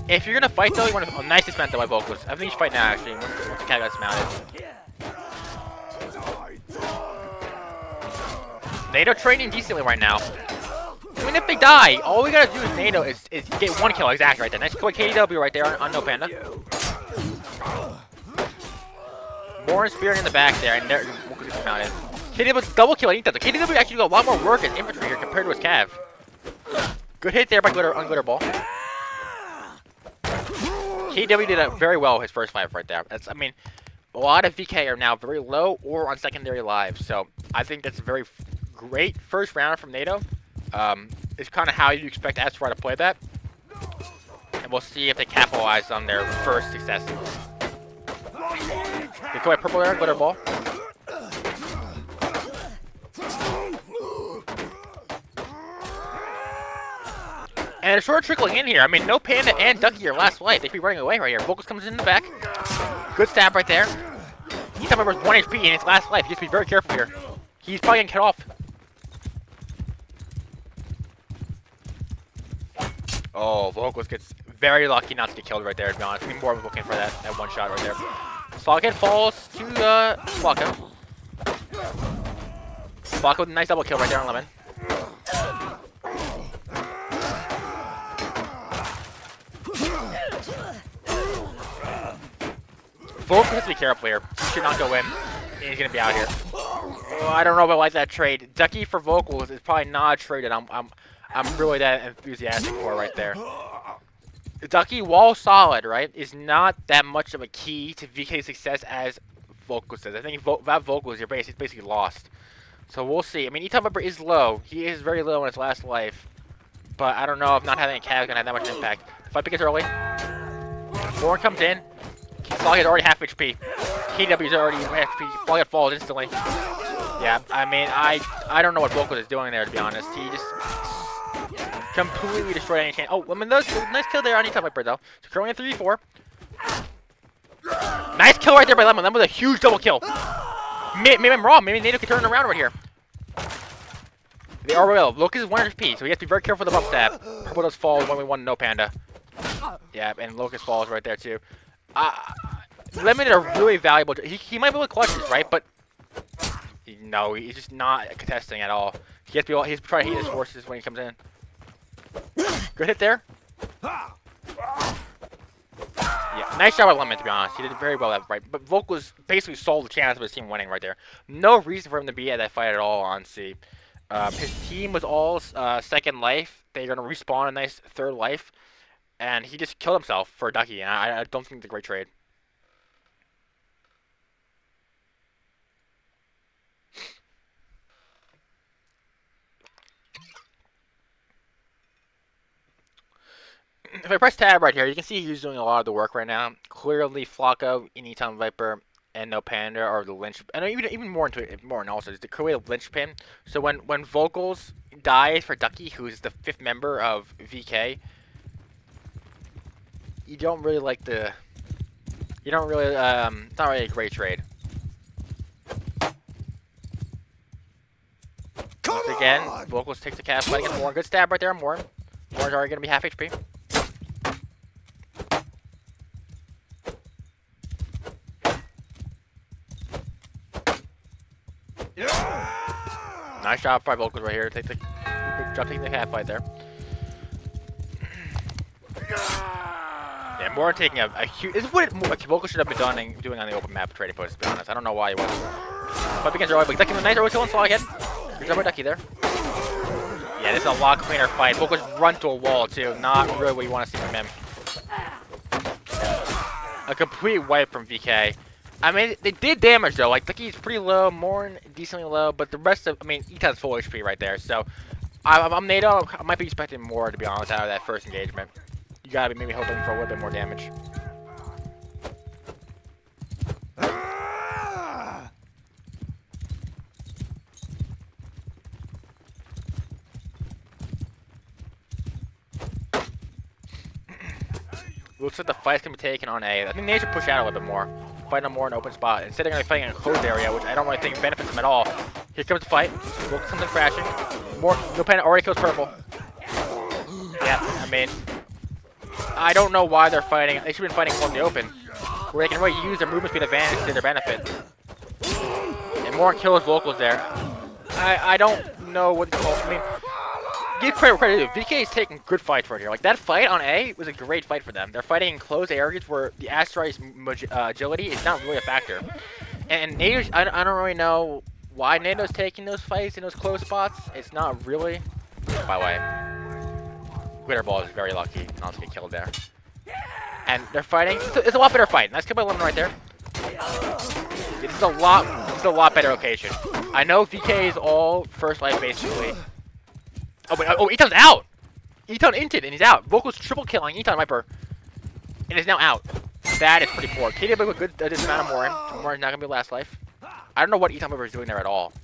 If you're gonna fight though, you want to nice dismantle by Vocals. I think you should fight now actually, once the cav got dismounted. NATO trading decently right now. Even if they die, all we gotta do is NATO is get 1 kill exactly right there. Nice quick KW right there on No Panda. More spearing in the back there, and there Vocals gets dismounted. KW's double kill. KW actually got a lot more work as infantry here compared to his cav. Good hit there by on Glitter Ball. KW did very well his first fight right there. That's, I mean, a lot of VK are now very low or on secondary lives, so I think that's a very great first round from NATO. It's kind of how you expect Asteroid to play that, and we'll see if they capitalize on their first success. They go at purple there, Glitter Ball. And a short trickling in here. I mean, No Panda and Ducky are last life. They should be running away right here. Vocals comes in the back. Good stab right there. He's talking about 1 HP in his last life. You have to be very careful here. He's probably getting cut off. Oh, Vocals gets very lucky not to get killed right there, to be honest. I mean, more was looking for that 1 shot right there. Sloghead falls to Flocko. Flocko with a nice double kill right there on Lemon. Vocals has to be careful here. He should not go in. He's gonna be out here. Oh, I don't know if I like that trade. Ducky for Vocals is probably not a trade that I'm really that enthusiastic for right there. Ducky, while solid, right, is not that much of a key to VK's success as Vocals is. I think without Vocals, you're basically lost. So we'll see. I mean, Eton Viper is low. He is very low in his last life. But I don't know if not having a cav is gonna have that much impact. The fight begins early. Morin comes in. Sloghead is already half HP. KW is already half HP. Sloghead falls instantly. Yeah, I mean, I don't know what Vocals is doing there, to be honest. He just completely destroyed any chance. Oh, I mean, nice kill there on Eton Viper, though. So currently at 3v4. Nice kill right there by Lemon. Lemon with a huge double kill. Maybe I'm wrong. Maybe NATO can turn it around right here. They are real. Lucas is 1 HP, so he has to be very careful with the bump stab. Purple does fall when we won No Panda. Yeah, and Lucas falls right there, too. Lemon are really valuable. He might be able to clutch this, right? But no, he's just not contesting at all. He has to be. He's trying to heat his horses when he comes in. Good hit there. Yeah, nice job by Lemon, to be honest. He did very well that fight. But Vocals basically sold the chance of his team winning right there. No reason for him to be at that fight at all on C. His team was all second life. They're gonna respawn a nice 3rd life. And he just killed himself for Ducky, and I don't think it's a great trade. If I press tab right here, you can see he's doing a lot of the work right now. Clearly, Flocko, Eton Viper, and No Panda are the linch, and even more into it, more and also is the clear linchpin. So when Vocals dies for Ducky, who's the 5th member of VK. You don't really like the... You don't really... it's not really a great trade. Once again, Vocals takes the cast fight against Morin. Good stab right there on Morin. Morin's already going to be half HP. Nice job by Vocals right here. Take the... Good job taking the cat fight there. Yeah, Morin taking a huge... This is what Vocals should have been doing on the open map trading post, to be honest. I don't know why he wasn't. But begins early, but Ducky with a nice early kill on Sloghead. Good job by Ducky there. Yeah, this is a lot cleaner fight. Vocals run to a wall too. Not really what you want to see from him. A complete wipe from VK. I mean, they did damage though. Like, Ducky's pretty low, Morn decently low, but the rest of, I mean, Eton's full HP right there. So, I'm NATO. I might be expecting more, to be honest, out of that first engagement. You gotta be maybe hoping for a little bit more damage. Looks like the fight's gonna be taken on A. I think they should push out a little bit more. Fight them more in an open spot. Instead, they're gonna be fighting in a closed area, which I don't really think benefits them at all. Here comes the fight. Looks something crashing. More. No Panda already kills purple. Yeah, I mean, I don't know why they're fighting. They should have been fighting more in the open, where they can really use their movement speed advantage to their benefit. And more kills vocals there. I don't know what to call. I mean, give credit where credit is due. VK is taking good fights right here. Like, that fight on A was a great fight for them. They're fighting in closed areas where the asteroid's agility is not really a factor. And NATO's, I don't really know why NATO's taking those fights in those close spots. It's not really. By the way, Glitterball is very lucky not to get killed there. And they're fighting. It's a lot better fight. Nice kill by Lemon right there. It's a lot better location. I know VK is all first life basically. Oh, wait, oh, Eton's out! Eton inted, and he's out. Vocal's triple killing Eton Viper. And is now out. That is pretty poor. KD with a good amount of Morin. Morin's not going to be last life. I don't know what Eton Viper is doing there at all.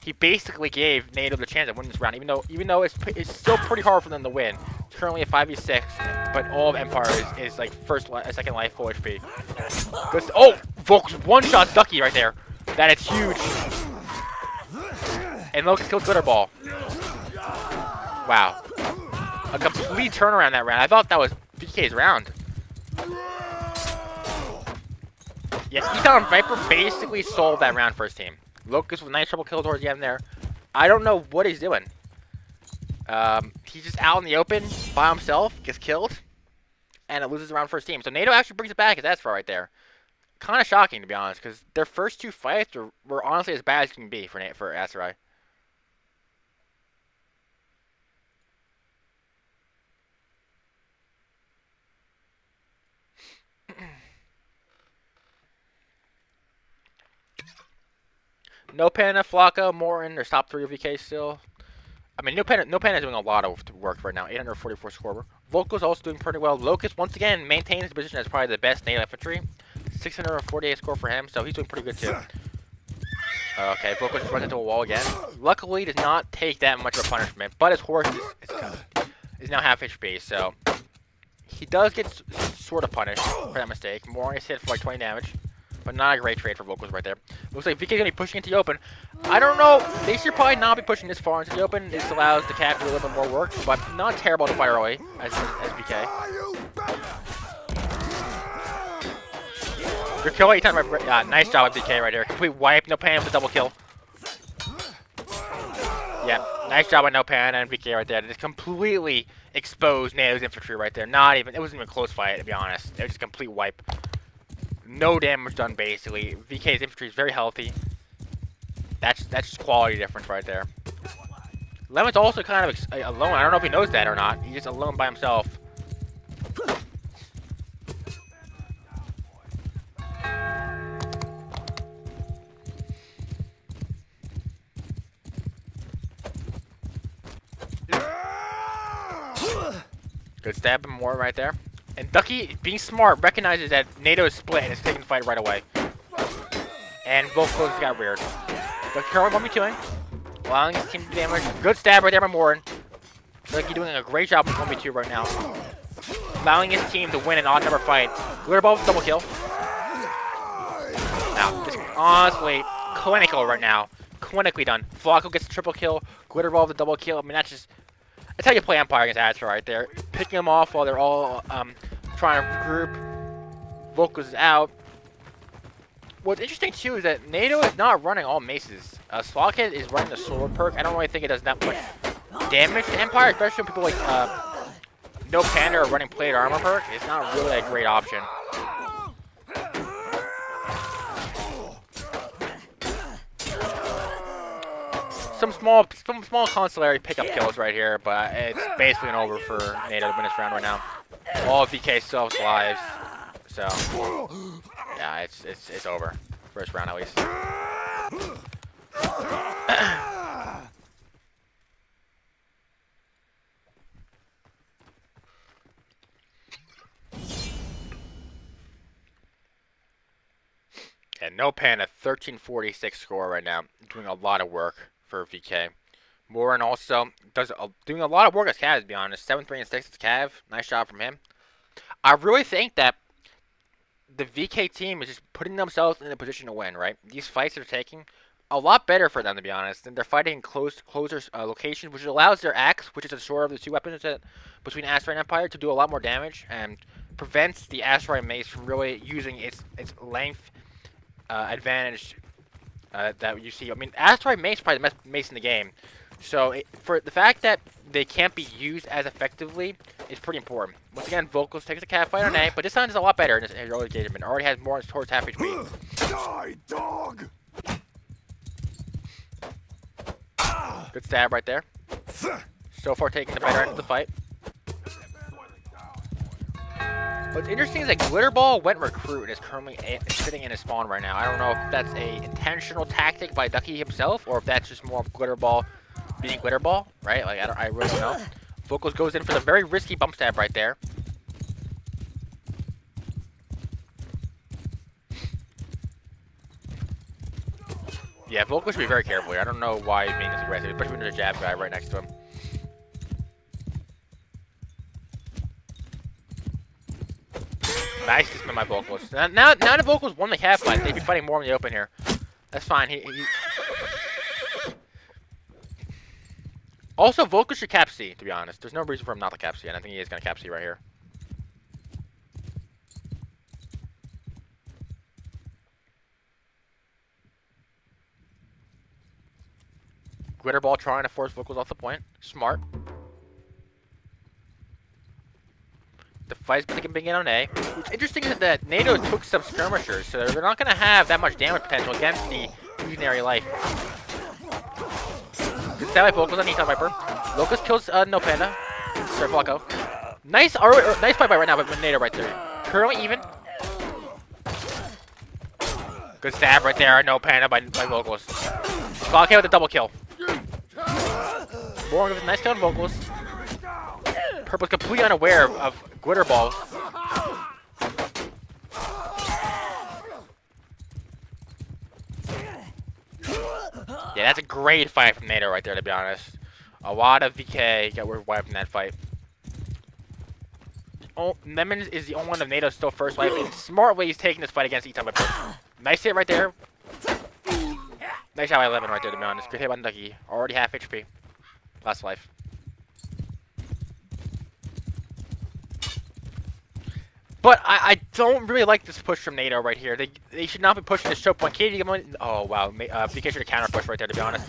He basically gave NATO the chance of winning this round, even though it's still pretty hard for them to win. It's currently a 5v6, but all of Empire is like second life, full HP. Oh! Vocal's one-shot Ducky right there. That is huge. And Locust killed Glitterball. Wow. A complete turnaround that round. I thought that was VK's round. Yeah, Eton Viper basically sold that round for his team. Locust with a nice triple kill towards the end there. I don't know what he's doing. He's just out in the open by himself, gets killed, and it loses the round for his team. So NATO actually brings it back as Astra right there. Kind of shocking, to be honest, because their first two fights were honestly as bad as can be for Astra. No Panda, Flocka, Morton, there's top 3 of VK still. I mean, No Panda is doing a lot of work right now. 844 score. Vocal's also doing pretty well. Locust, once again, maintains his position as probably the best NATO infantry. 648 score for him, so he's doing pretty good too. Okay, Vocal's just runs into a wall again. Luckily, does not take that much of a punishment, but his horse is now half HP, so he does get sort of punished for that mistake. More is hit for like 20 damage. But not a great trade for Vocals right there. Looks like VK's going to be pushing into the open. I don't know. They should probably not be pushing this far into the open. This allows the cat to do a little bit more work. But not terrible to fight early as VK. Good kill. Nice job with VK right here. Complete wipe. No Pan with a double kill. Yeah. Nice job on No Pan and VK right there. Just completely exposed NATO's infantry right there. Not even. It wasn't even a close fight, to be honest. It was just a complete wipe. No damage done, basically. VK's infantry is very healthy. That's just quality difference right there. Lemon's also kind of alone. I don't know if he knows that or not. He's just alone by himself. Good stab him more right there. And Ducky, being smart, recognizes that NATO is split and is taking the fight right away. And both closes got weird. Ducky currently 1v2ing, allowing his team to do damage. Good stab right there by Morin. Ducky doing a great job with 1v2 right now. Allowing his team to win an odd number fight. Glitterball with double kill. Now, just honestly, clinical right now. Clinically done. Flocko gets a triple kill. Glitterball with a double kill. I mean, that's how you play Empire against Astra right there. Picking them off while they're all trying to regroup. Vocals is out. What's interesting too is that NATO is not running all maces. Slockhead is running the sword perk. I don't really think it does that much damage to Empire, especially when people like No Panda are running plate armor perk. It's not really a great option. some small consolatory pickup kills right here, but it's basically an over for NATO to win this round right now. All VK still has lives, so yeah, it's over. First round at least. And No Panda, 1346 score right now, doing a lot of work for VK. Warren also doing a lot of work as Cav, to be honest. 7-3 and 6 as Cav. Nice job from him. I really think that the VK team is just putting themselves in a position to win, right? These fights they're taking, a lot better for them, to be honest. And they're fighting in closer locations, which allows their axe, which is the shorter of the two weapons between Asteroid and Empire, to do a lot more damage and prevents the Asteroid Mace from really using its length advantage that you see. I mean, Asteroid Mace is probably the best mace in the game. So, for the fact that they can't be used as effectively is pretty important. Once again, Vocals takes a cat fight on A, but this time is a lot better in this early engagement. Already has more towards half HP. Die, dog! Good stab right there. So far taking the better end of the fight. What's interesting is that Glitterball went Recruit and is currently sitting in his spawn right now. I don't know if that's a intentional tactic by Ducky himself, or if that's just more of Glitterball being Glitterball, right? Like, I really don't know. Vocals goes in for the very risky bump stab right there. Yeah, Vocals should be very careful here. I don't know why he's being this aggressive, especially when there's a jab guy right next to him. Nice dismount by Vocals. Now the Vocals won the cat fight. They'd be fighting more in the open here. That's fine. Also, Vocals should cap C, to be honest. There's no reason for him not to cap C, and I think he is going to cap C right here. Glitterball trying to force Vocals off the point. Smart. The fight's going to begin on A. What's interesting is that NATO took some skirmishers, so they're not going to have that much damage potential against the Fusionary Life. Good stab by Vocals on Eton Viper. Locust kills No Panda. Sorry, Flacco. Nice fight by right now, but NATO right there. Currently even. Good stab right there. No Panda by Vocals. Flacco with a double kill. Boring with a nice kill on Vocals. Purple's completely unaware of Glitterball. Yeah, that's a great fight from NATO right there, to be honest. A lot of VK got wiped in that fight. Lemon is the only one of NATO's still first wipe, and smartly he's taking this fight against Eton Viper. Nice hit right there. Nice shot by 11 right there, to be honest. Good hit by Ducky. Already half HP. Last life. But I don't really like this push from NATO right here. They should not be pushing this choke point. Oh, wow. VK should have counter push right there, to be honest.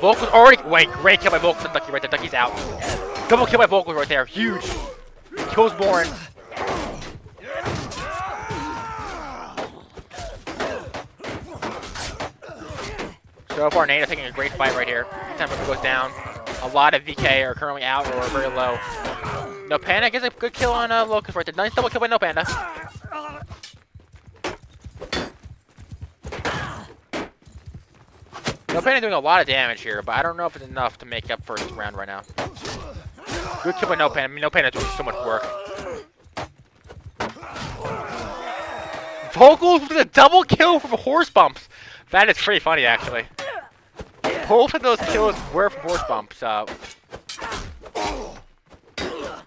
Vocals already... Wait, great kill by Vocals and Ducky right there. Ducky's out. Double kill by Vocals right there. Huge. Kills Boren. So far, NATO taking a great fight right here. Every time it goes down, a lot of VK are currently out or very low. No Panda gets a good kill on Locust right there. Nice double kill by No Panda. No Panda doing a lot of damage here, but I don't know if it's enough to make up for this round right now. Good kill by No Panda. I mean, No Panda doing so much work. Vocals with a double kill from horse bumps. That is pretty funny, actually. Both of those kills were from horse bumps.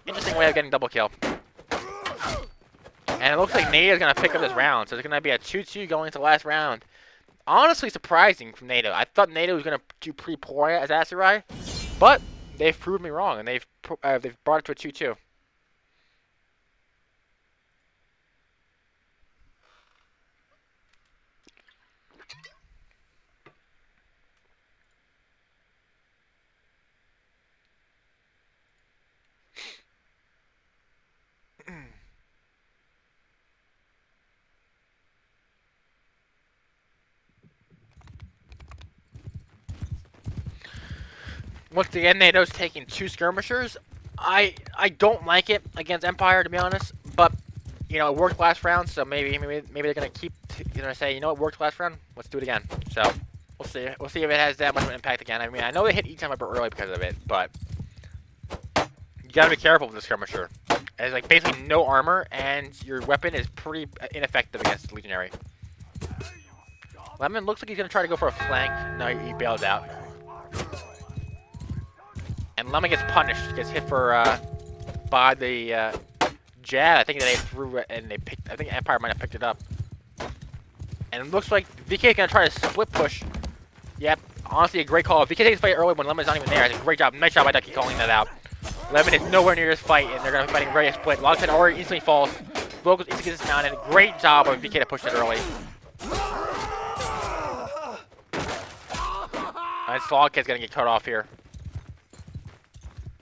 Interesting way of getting double kill. And it looks like NATO is going to pick up this round. So it's going to be a 2-2 going into the last round. Honestly surprising from NATO. I thought NATO was going to do pretty poor as Aserai. But they've proved me wrong. And they've brought it to a 2-2. Once again, NATO's taking 2 skirmishers. I don't like it against Empire, to be honest, but you know, it worked last round, so maybe they're gonna keep, say, you know, it worked last round, let's do it again. So we'll see. We'll see if it has that much of an impact again. I mean, I know they hit each time viper early because of it, but you gotta be careful with the skirmisher. It has like basically no armor, and your weapon is pretty ineffective against Legionary. Lemon looks like he's gonna try to go for a flank. No, he bails out. And Lemon gets punished, gets hit for by the jab. I think that they threw it and they picked. I think Empire might have picked it up. And it looks like VK is gonna try to split push. Yep, honestly a great call. VK takes the fight early when Lemon's not even there. It's a great job. Nice job by Ducky calling that out. Lemon is nowhere near this fight, and they're gonna be fighting very split. Logpin already instantly falls. Vocals instantly gets dismounted. Great job by VK to push it early. And Slogkid's gonna get cut off here.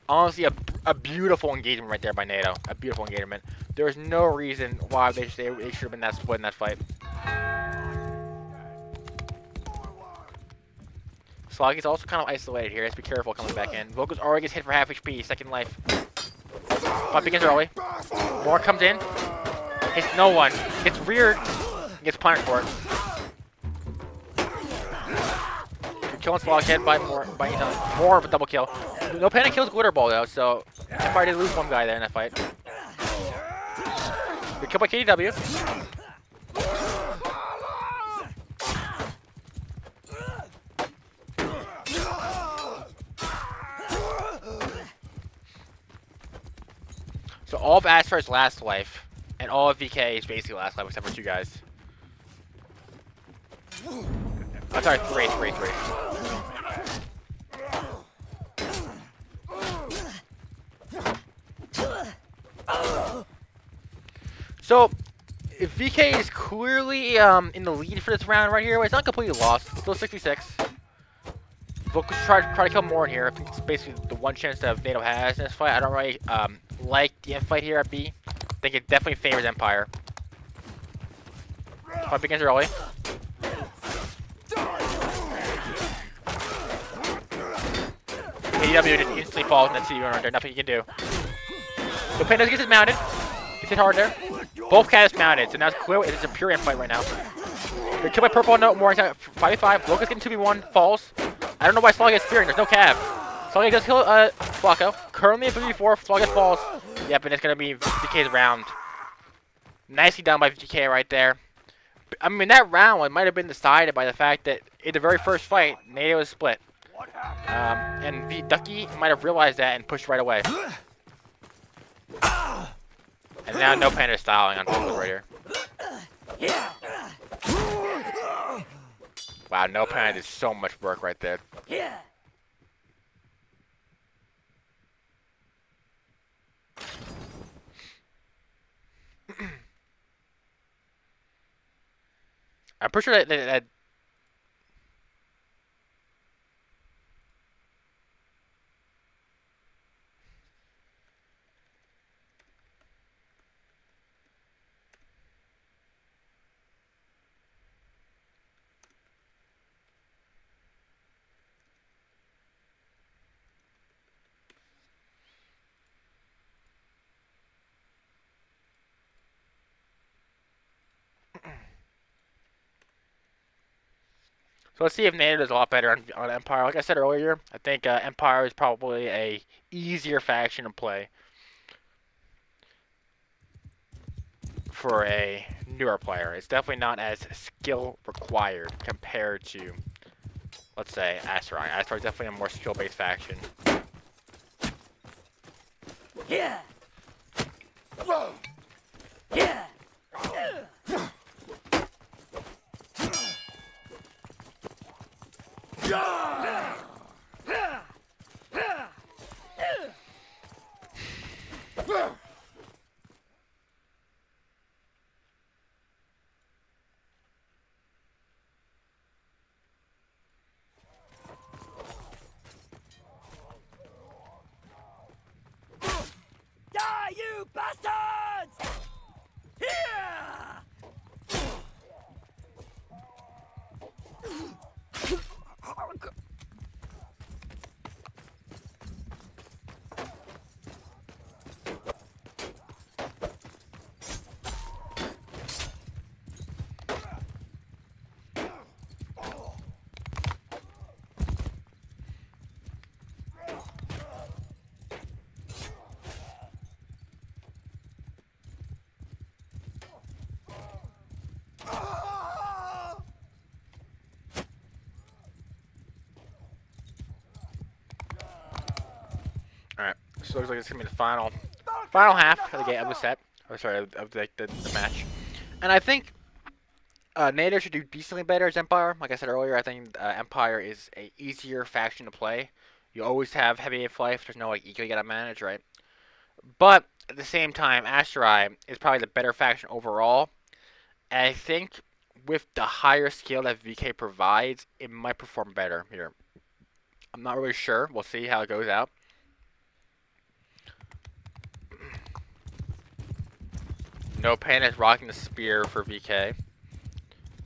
Honestly, a beautiful engagement right there by NATO. A beautiful engagement. There's no reason why they should have been that split in that fight. Sloggy's also kind of isolated here. He has to be careful coming back in. Vocals already gets hit for half HP, second life. Fight begins early. More comes in. Hits no one. Gets reared. Gets punished for it. Killing Sloghead by more of a double kill. No Panic kills Glitter Ball though, so Empire did lose one guy there in that fight. Good kill by KDW. So all of Astar's last life, and all of VK is basically last life except for 2 guys. I'm sorry, three. So, if VK is clearly in the lead for this round right here, it's not completely lost. It's still 66. Vocus try to kill more in here. I think it's basically the one chance that NATO has in this fight. I don't really like the end fight here at B. I think it definitely favors Empire. Fight begins early. AEW just instantly falls in that CD right there. Nothing you can do. So Pandas gets it mounted. Gets hit hard there. Both cats mounted, so now it's clear it's a pure end fight right now. They're killed by purple, no more. 5v5. Locust getting 2v1. Falls. I don't know why Slog gets spearing. There's no cav. Slog does kill Flacco. Currently a 3v4. Slog gets falls. Yep, and it's gonna be DK's round. Nicely done by DK right there. I mean, that round might have been decided by the fact that in the very first fight, NATO was split. And Ducky might have realized that and pushed right away. And now No Panda is styling on Vocals right here. Wow, No Panda did so much work right there. I'm pretty sure that so let's see if NATO does a lot better on Empire. Like I said earlier, I think Empire is probably a easier faction to play for a newer player. It's definitely not as skill required compared to, let's say, Asteroid. Asteroid is definitely a more skill-based faction. Yeah. Yeah. Die, you bastards! Here! So it looks like it's gonna be the final half of the game of the set. Or sorry, of the match. And I think NATO should do decently better as Empire. Like I said earlier, I think Empire is a easier faction to play. You always have heavy life. There's no like eco you gotta manage, right? But at the same time, Asterai is probably the better faction overall. And I think with the higher skill that VK provides, it might perform better here. I'm not really sure. We'll see how it goes out. No Pain is rocking the spear for VK.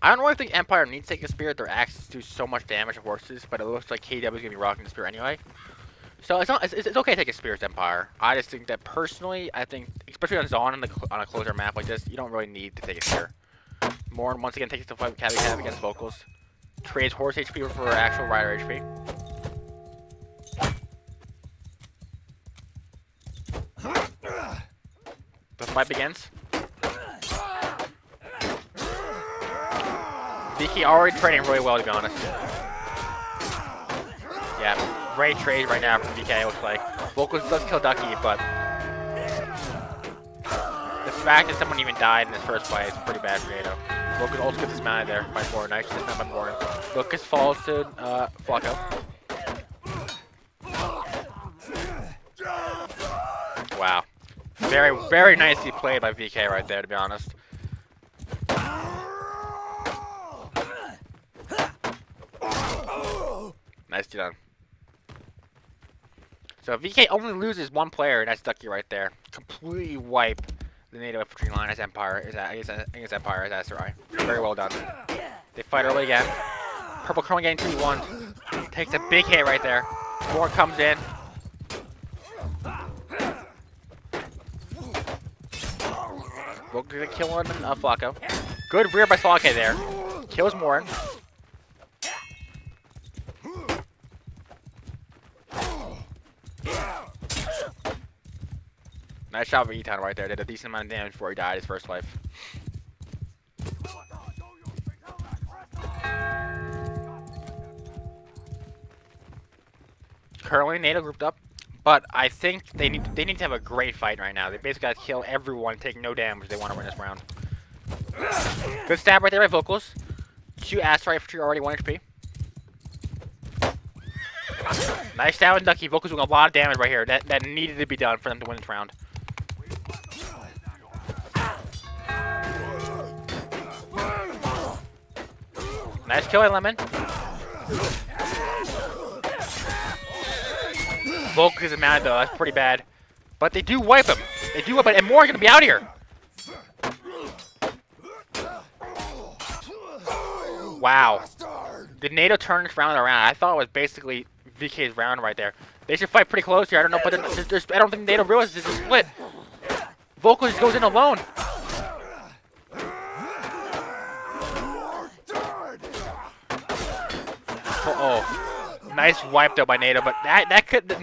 I don't really think Empire needs to take a spear. Their axes do so much damage to horses, but it looks like KW is going to be rocking the spear anyway. So it's okay to take a spear as Empire. I just think that personally, I think, especially on Zon on a closer map like this, you don't really need to take a spear. Morn once again takes the fight with Cav against Vocals. Trades horse HP for actual rider HP. The fight begins. VK already trading really well, to be honest. Yeah, great trade right now from VK, it looks like. Vocals does kill Ducky, but the fact that someone even died in his first fight is pretty bad for NATO. Vocals also gets dismounted there by Morin. Nice dismount by Morin. Lucas falls to Flacco. Wow. Very, very nicely played by VK right there, to be honest. Nicely done. So VK only loses one player, and that's Ducky right there. Completely wipe the NATO infantry line as Empire against Empire as Asterai. Very well done. They fight early again. Purple Chrome getting 2v1. Takes a big hit right there. More comes in. We're gonna kill one Flacco. Good rear by Sloghead there. Kills Morin. Nice shot for Eton right there. Did a decent amount of damage before he died his first life. Currently, NATO grouped up, but I think they need to have a great fight right now. They basically got to kill everyone, take no damage. They want to win this round. Good stab right there by Vocals. Shoot Asteroid for already 1 HP. Nice stab with Ducky. Vocals doing a lot of damage right here. That needed to be done for them to win this round. Nice kill by Lemon. Vocals is mad though. That's pretty bad. But they do wipe him. They do wipe him, and more are gonna be out here. Wow. Did NATO turn this round around? I thought it was basically VK's round right there. They should fight pretty close here. I don't know, but I don't think NATO realizes it's a split. Vocals just goes in alone. Oh, nice wipe though by NATO, but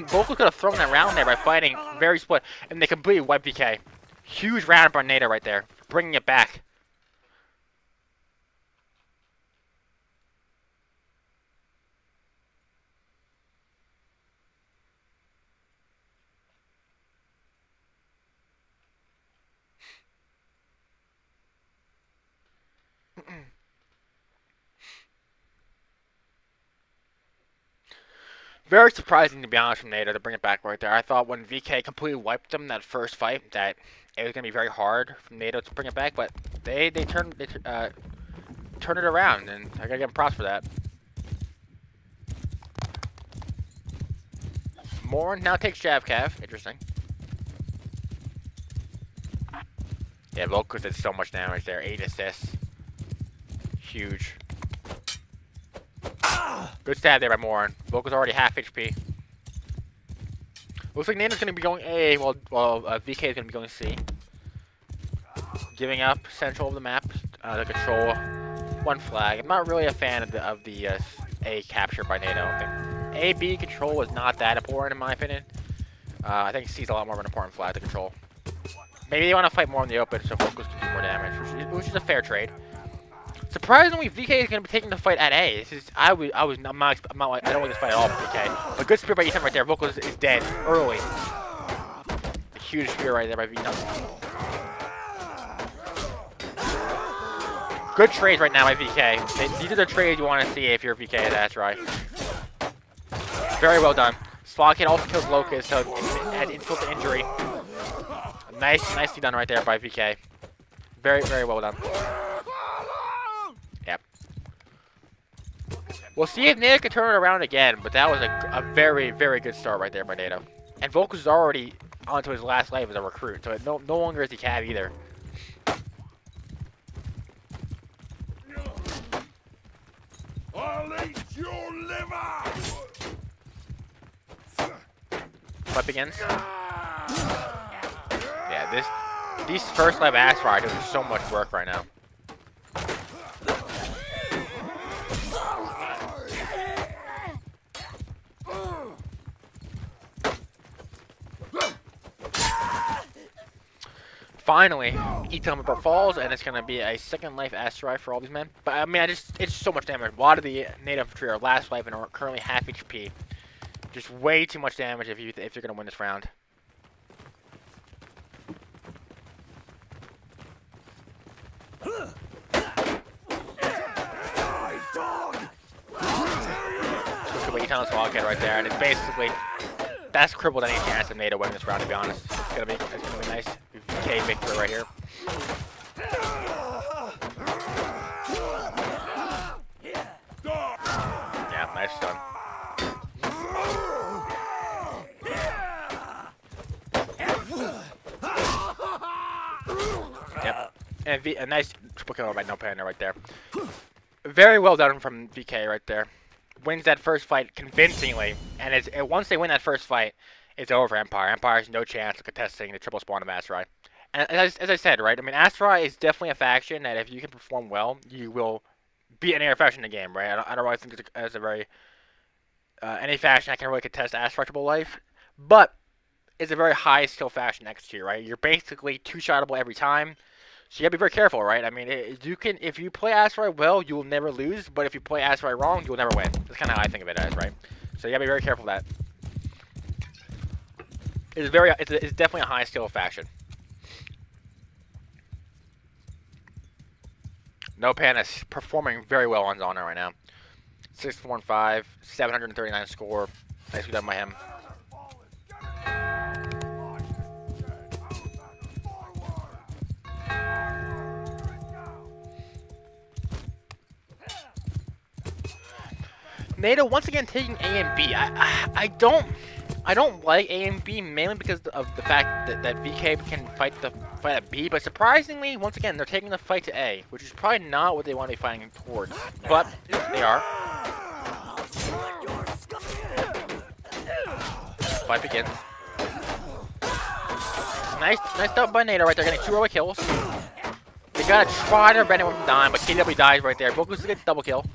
Vocals could have thrown that round there by fighting very split, and they completely wiped VK. Huge round by NATO right there, bringing it back. Very surprising, to be honest, from NATO to bring it back right there. I thought when VK completely wiped them that first fight that it was going to be very hard for NATO to bring it back, but they turned it around, and I gotta give them props for that. Morin now takes Jav Cav. Interesting. Yeah, Vocals did so much damage there. 8 assists. Huge. Good stab there by Morin. Vocals already half HP. Looks like NATO's going to be going A, while VK is going to be going C. Giving up central of the map to control one flag. I'm not really a fan of the A capture by NATO. I think A-B control was not that important in my opinion. I think C's a lot more of an important flag to control. Maybe they want to fight more in the open so Vocals can do more damage, which is a fair trade. Surprisingly, VK is going to be taking the fight at A. This is I don't like this fight at all for VK. But good spear by Ethan right there. Vocals is dead early. huge spear right there by Vietnam. Good trades right now by VK. These are the trades you want to see if you're VK, that's right. Very well done. Slog hit also kills Locust, so it had insult to injury. Nicely done right there by VK. Very, very well done. Yep. We'll see if NATO can turn it around again, but that was a very, very good start right there by NATO. And Volkus is already onto his last life as a recruit, so no longer is he cav either. I'll eat your liver! Fight begins. Yeah, these first live ass fire are doing so much work right now. Finally, Eton falls, and it's gonna be a second life asteroid for all these men. But I mean, it's so much damage. A lot of the NATO infantry are last life and are currently half HP. Just way too much damage if you're gonna win this round. Eton's loghead right there, and it's basically that's crippled any chance of NATO winning this round. To be honest, it's gonna be nice. VK victory right here. Yeah, nice done. Yep, and a nice triple kill by No Panda right there. Very well done from VK right there. Wins that first fight convincingly, and once they win that first fight, it's over for Empire. Empire has no chance of contesting the triple spawn of Asteroid. And as I said, right, I mean, Asteroid is definitely a faction that if you can perform well, you will beat any other faction in the game, right? I don't really think it's a very, any faction that can really contest Asteroid triple life, but it's a very high skill faction next to you, right? You're basically two-shotable every time. So you gotta be very careful, right? I mean, if you play Asteroid well, you will never lose. But if you play Asteroid wrong, you will never win. That's kind of how I think of it as, right? So you gotta be very careful of that. It's definitely a high skill faction. No Pan is performing very well on Zona right now. 6-4-5, 739 score. Nicely done by him. NATO once again taking A and B. I don't like A and B mainly because of the fact that VK can fight at B, but surprisingly, once again, they're taking the fight to A, which is probably not what they want to be fighting towards, but they are. Fight begins. Nice up by NATO right there, getting 2 early kills. They gotta try to prevent him from dying, but KW dies right there. Volkus gets double kill.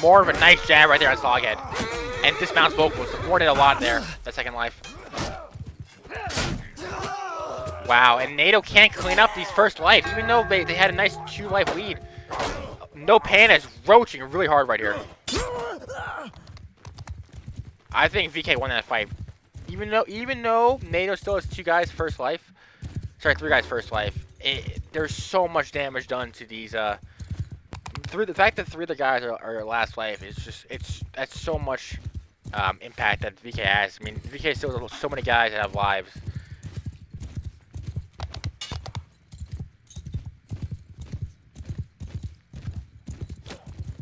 More of a nice jab right there on Sloghead. And dismounts Volkus. Supported a lot there, that second life. Wow, and NATO can't clean up these first life, even though they had a nice 2-life lead. No Pan is roaching really hard right here. I think VK won that fight. Even though NATO still has 2 guys first life. Sorry, 3 guys first life. There's so much damage done to these the fact that 3 of the guys are last life is that's so much impact that VK has. I mean, VK still has so many guys that have lives.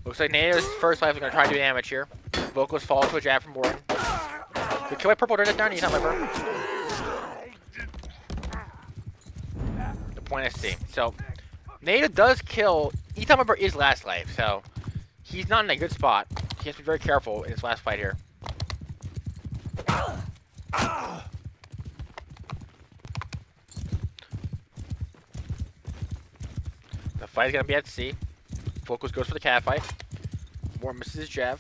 Looks like NATO's first life is gonna try to do damage here. Volkus falls to a jab from Borden. Good kill by Purple, turn it down, he's not my bird. The point is C. So NATO does kill. Eton member is last life, so he's not in a good spot. He has to be very careful in his last fight here. The fight is gonna be at C. Volkus goes for the cat fight. Moore misses his jab.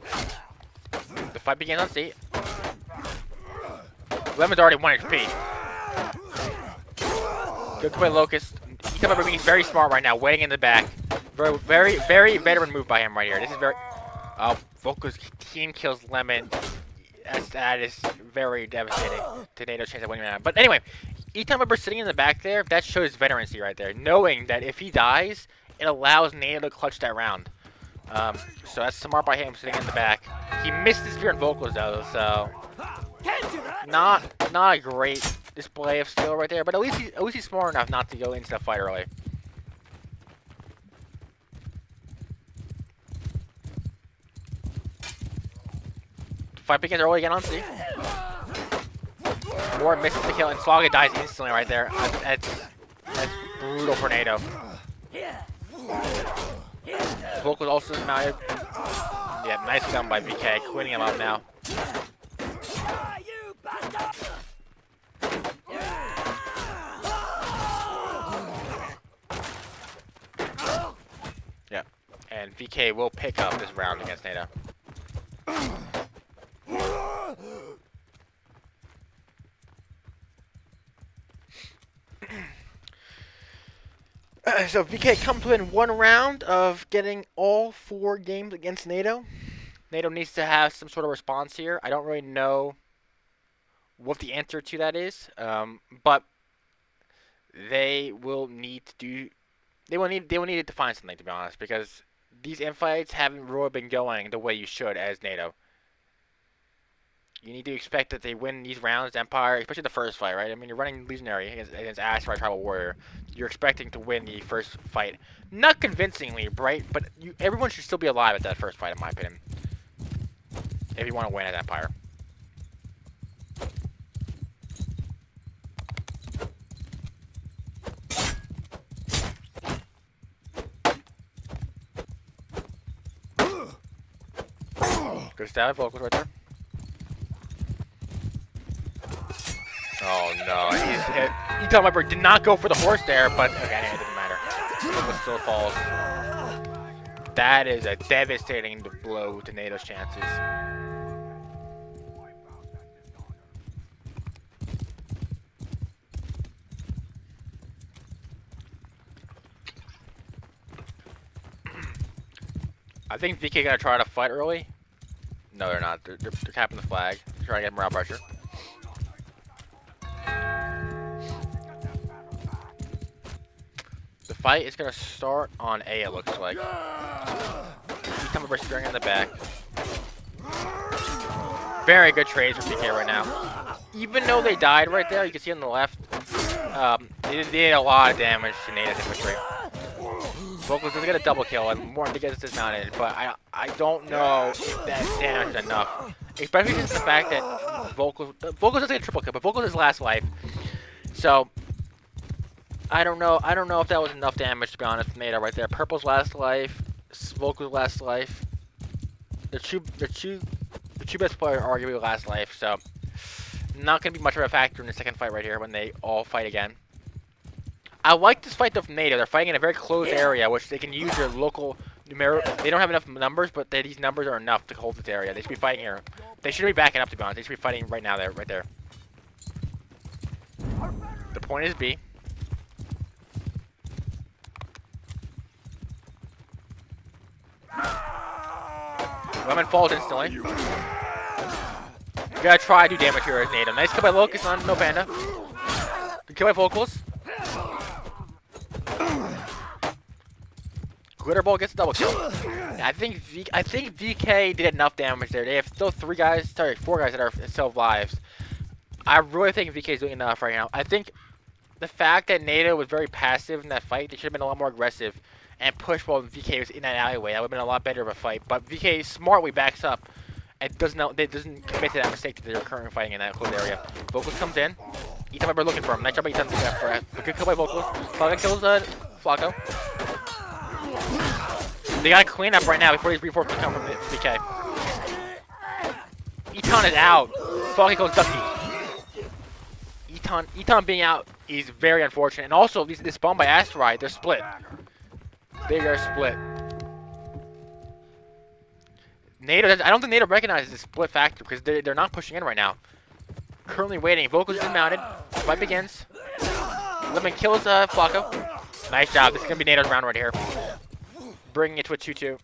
The fight begins on C. Lemon's already 1 HP. Good play, Locust. He's very smart right now, waiting in the back. Very veteran move by him right here. This is very. Oh, Volkus, team kills Lemon, that is very devastating to NATO's chance of winning that. But anyway, each time we're sitting in the back there, that shows veterancy right there. Knowing that if he dies, it allows NATO to clutch that round. So that's smart by him sitting in the back. He missed his spear and vocals though, so not a great display of skill right there. But at least he's smart enough not to go into the fight early. Fight begins early again on C. Moore misses the kill and Slaga dies instantly right there. That's brutal for NATO. Vocal's also dismounted. Yeah, nice gun by VK, cleaning him up now. Yeah, and VK will pick up this round against NATO. So VK comes within one round of getting all 4 games against NATO. NATO needs to have some sort of response here. I don't really know what the answer to that is, but they will need to do. They will need to find something, to be honest, because these infights haven't really been going the way you should as NATO. You need to expect that they win these rounds, Empire, especially the first fight, right? I mean, you're running Legionary against Asteroid Tribal Warrior. You're expecting to win the first fight. Not convincingly, right? But everyone should still be alive at that first fight, in my opinion. If you want to win as Empire. Good stab, vocals right there. Oh no, he's hit. Utah Viper did not go for the horse there, but again, it doesn't matter. It still falls. That is a devastating blow to NATO's chances. I think VK gonna try to fight early. No, they're not. They're capping the flag. They're trying to get morale pressure. The fight is going to start on A, it looks like. He's coming for steering in the back. Very good trades for PK right now. Even though they died right there, you can see on the left, they did a lot of damage to NATO's infantry. Vocals doesn't get a double kill, and more to get dismounted, but I don't know if that damage is enough. Especially since the fact that Vocals doesn't get a triple kill, but Vocals is last life. So I don't know if that was enough damage, to be honest, with NATO right there. Purple's last life, Vocal's last life. The two best players are arguably last life, so not gonna be much of a factor in the second fight right here when they all fight again. I like this fight though from NATO. They're fighting in a very closed area, which they can use their local numerical. They don't have enough numbers, but these numbers are enough to hold this area. They should be fighting here. They shouldn't be backing up, to be honest. They should be fighting right now, right there. The point is B. Lemon falls instantly. You gotta try to do damage here as NATO. Nice kill by Locust on No Panda. Good kill by Vocals. Glitterball gets a double kill. I think VK did enough damage there. They have still 4 guys that are still lives. I really think VK is doing enough right now. I think the fact that NATO was very passive in that fight, they should have been a lot more aggressive and push while VK was in that alleyway. That would have been a lot better of a fight. But VK smartly backs up and doesn't commit to that mistake that they're currently fighting in that closed area. Vocals comes in. Ethan Viper looking for him. Nice job by Ethan for a good kill by Vocals. Flocka kills Flocko. They gotta clean up right now before these reinforcements come from the VK. Eton is out. Flocka goes Ducky. Eton being out is very unfortunate. And also, this spawn by Asteroid, they're split. They are split. NATO, I don't think NATO recognizes the split factor because they're not pushing in right now. Currently waiting. Vocals is mounted. Fight begins. Lemon kills Flocko. Nice job. This is gonna be NATO's round right here. Bringing it to a 2-2.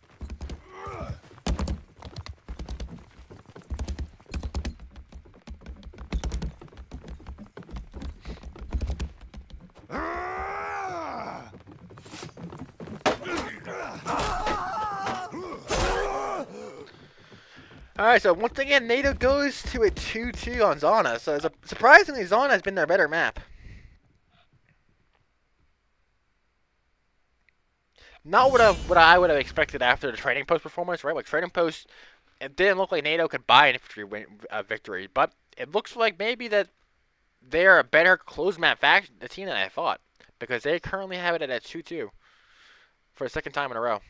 Alright, so once again, NATO goes to a 2-2 on Zana. So surprisingly, Zana has been their better map. Not what I would have expected after the Trading Post performance, right? Like Trading Post, it didn't look like NATO could buy an infantry victory, but it looks like maybe that they are a better closed map team than I thought, because they currently have it at a 2-2 for a second time in a row.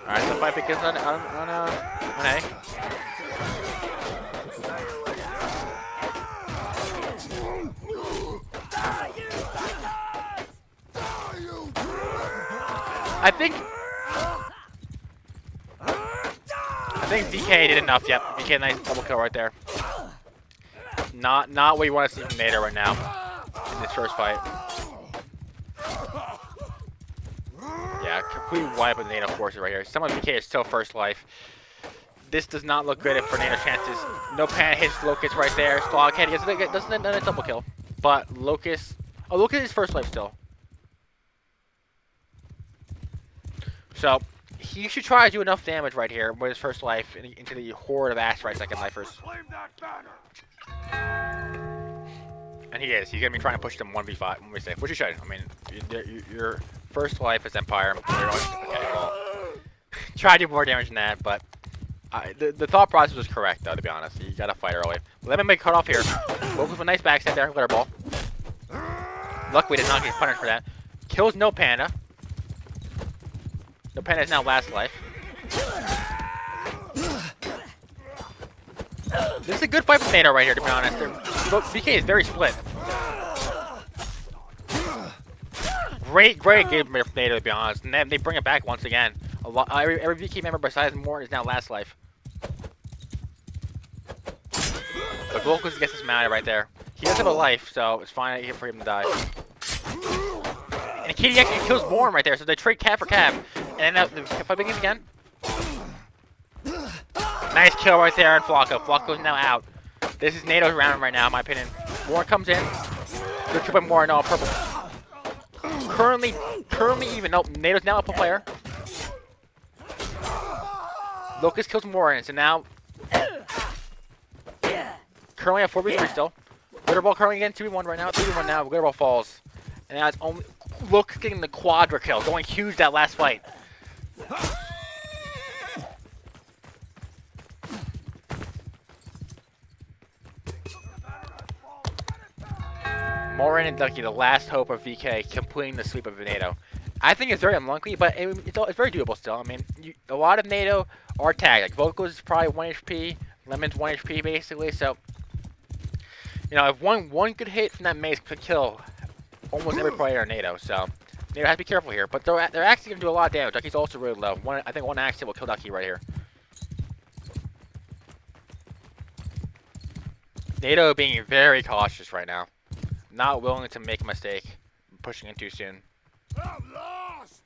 Alright, so fight begins on A. I think VK did enough. Yep, VK, nice double kill right there. Not what you want to see from NATO right now in this first fight. Yeah, complete wipe with NATO forces right here. Someone VK is still first life. This does not look good for NATO's chances. No pan hits Locust right there. Sloghead doesn't a double kill, but Locust. Oh, Locust is first life still. So he should try to do enough damage right here with his first life into the horde of Asteroid second lifers. And he is. He's gonna be trying to push them 1v5, 1v6, which you should. I mean, your first life is Empire. Try to do more damage than that, but the thought process was correct, though. To be honest, you gotta fight early. Let me make cut off here. Focus with a nice backstab there, glitter ball. Luckily, did not get punished for that. Kills No Panda. No Panda is now last life. This is a good fight for NATO right here, to be honest. VK is very split. Great game for NATO, to be honest. And then they bring it back once again. Every VK member besides Morton is now last life. But Volkus gets dismounted right there. He does have a life, so it's fine for him to die. And Kitty actually kills Morton right there, so they trade cap for cap. And then the fight begins again. Nice kill right there on Flocko. Flocko's now out. This is NATO's round right now, in my opinion. Morton comes in. Good kill by Morton. No, purple. Currently even. Nope, NATO's now up a player. Locust kills Morton, so now currently at 4v3 still. Glitter Ball currently again 2v1 right now. 3v1 now. Glitter Ball falls. And now it's only Locust getting the quadra kill, going huge that last fight. Morin and Ducky, the last hope of VK, completing the sweep of NATO. I think it's very unlikely, but it's very doable still. I mean, a lot of NATO are tagged. Like, Vocals is probably 1 HP, Lemon's 1 HP, basically, so... You know, if one good hit from that mace could kill almost every player in NATO, so... NATO has to be careful here, but they're actually going to do a lot of damage. Ducky's also really low. I think one accident will kill Ducky right here. NATO being very cautious right now. Not willing to make a mistake. Pushing in too soon. I'm lost.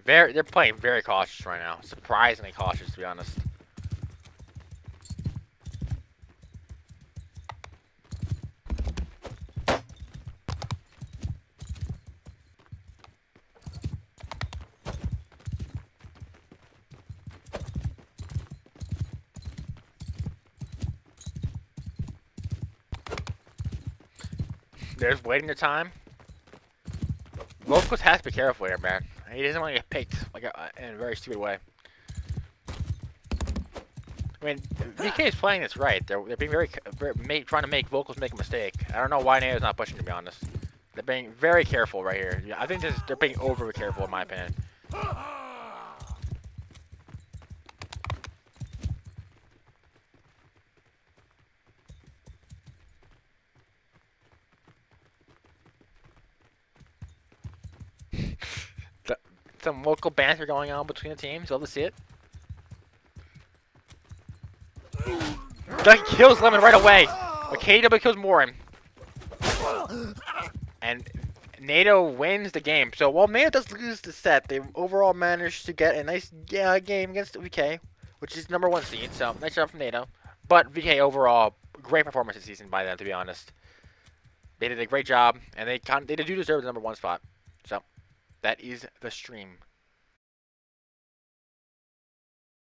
They're playing very cautious right now. Surprisingly cautious, to be honest. There's waiting the time. Locust has to be careful here, man. He doesn't want to get picked like in a very stupid way. I mean, VK is playing this right. They're being trying to make vocals make a mistake. I don't know why NATO's not pushing, to be honest. They're being very careful right here. I think they're being overly careful, in my opinion. Some local banter going on between the teams. Love to see it. That kills Lemon right away. But KW kills Morin. And NATO wins the game. So while NATO does lose the set, they overall managed to get a nice game against VK, which is #1 seed. So nice job from NATO. But VK overall, great performance this season by them, to be honest. They did a great job, and they do deserve the #1 spot. So that is the stream.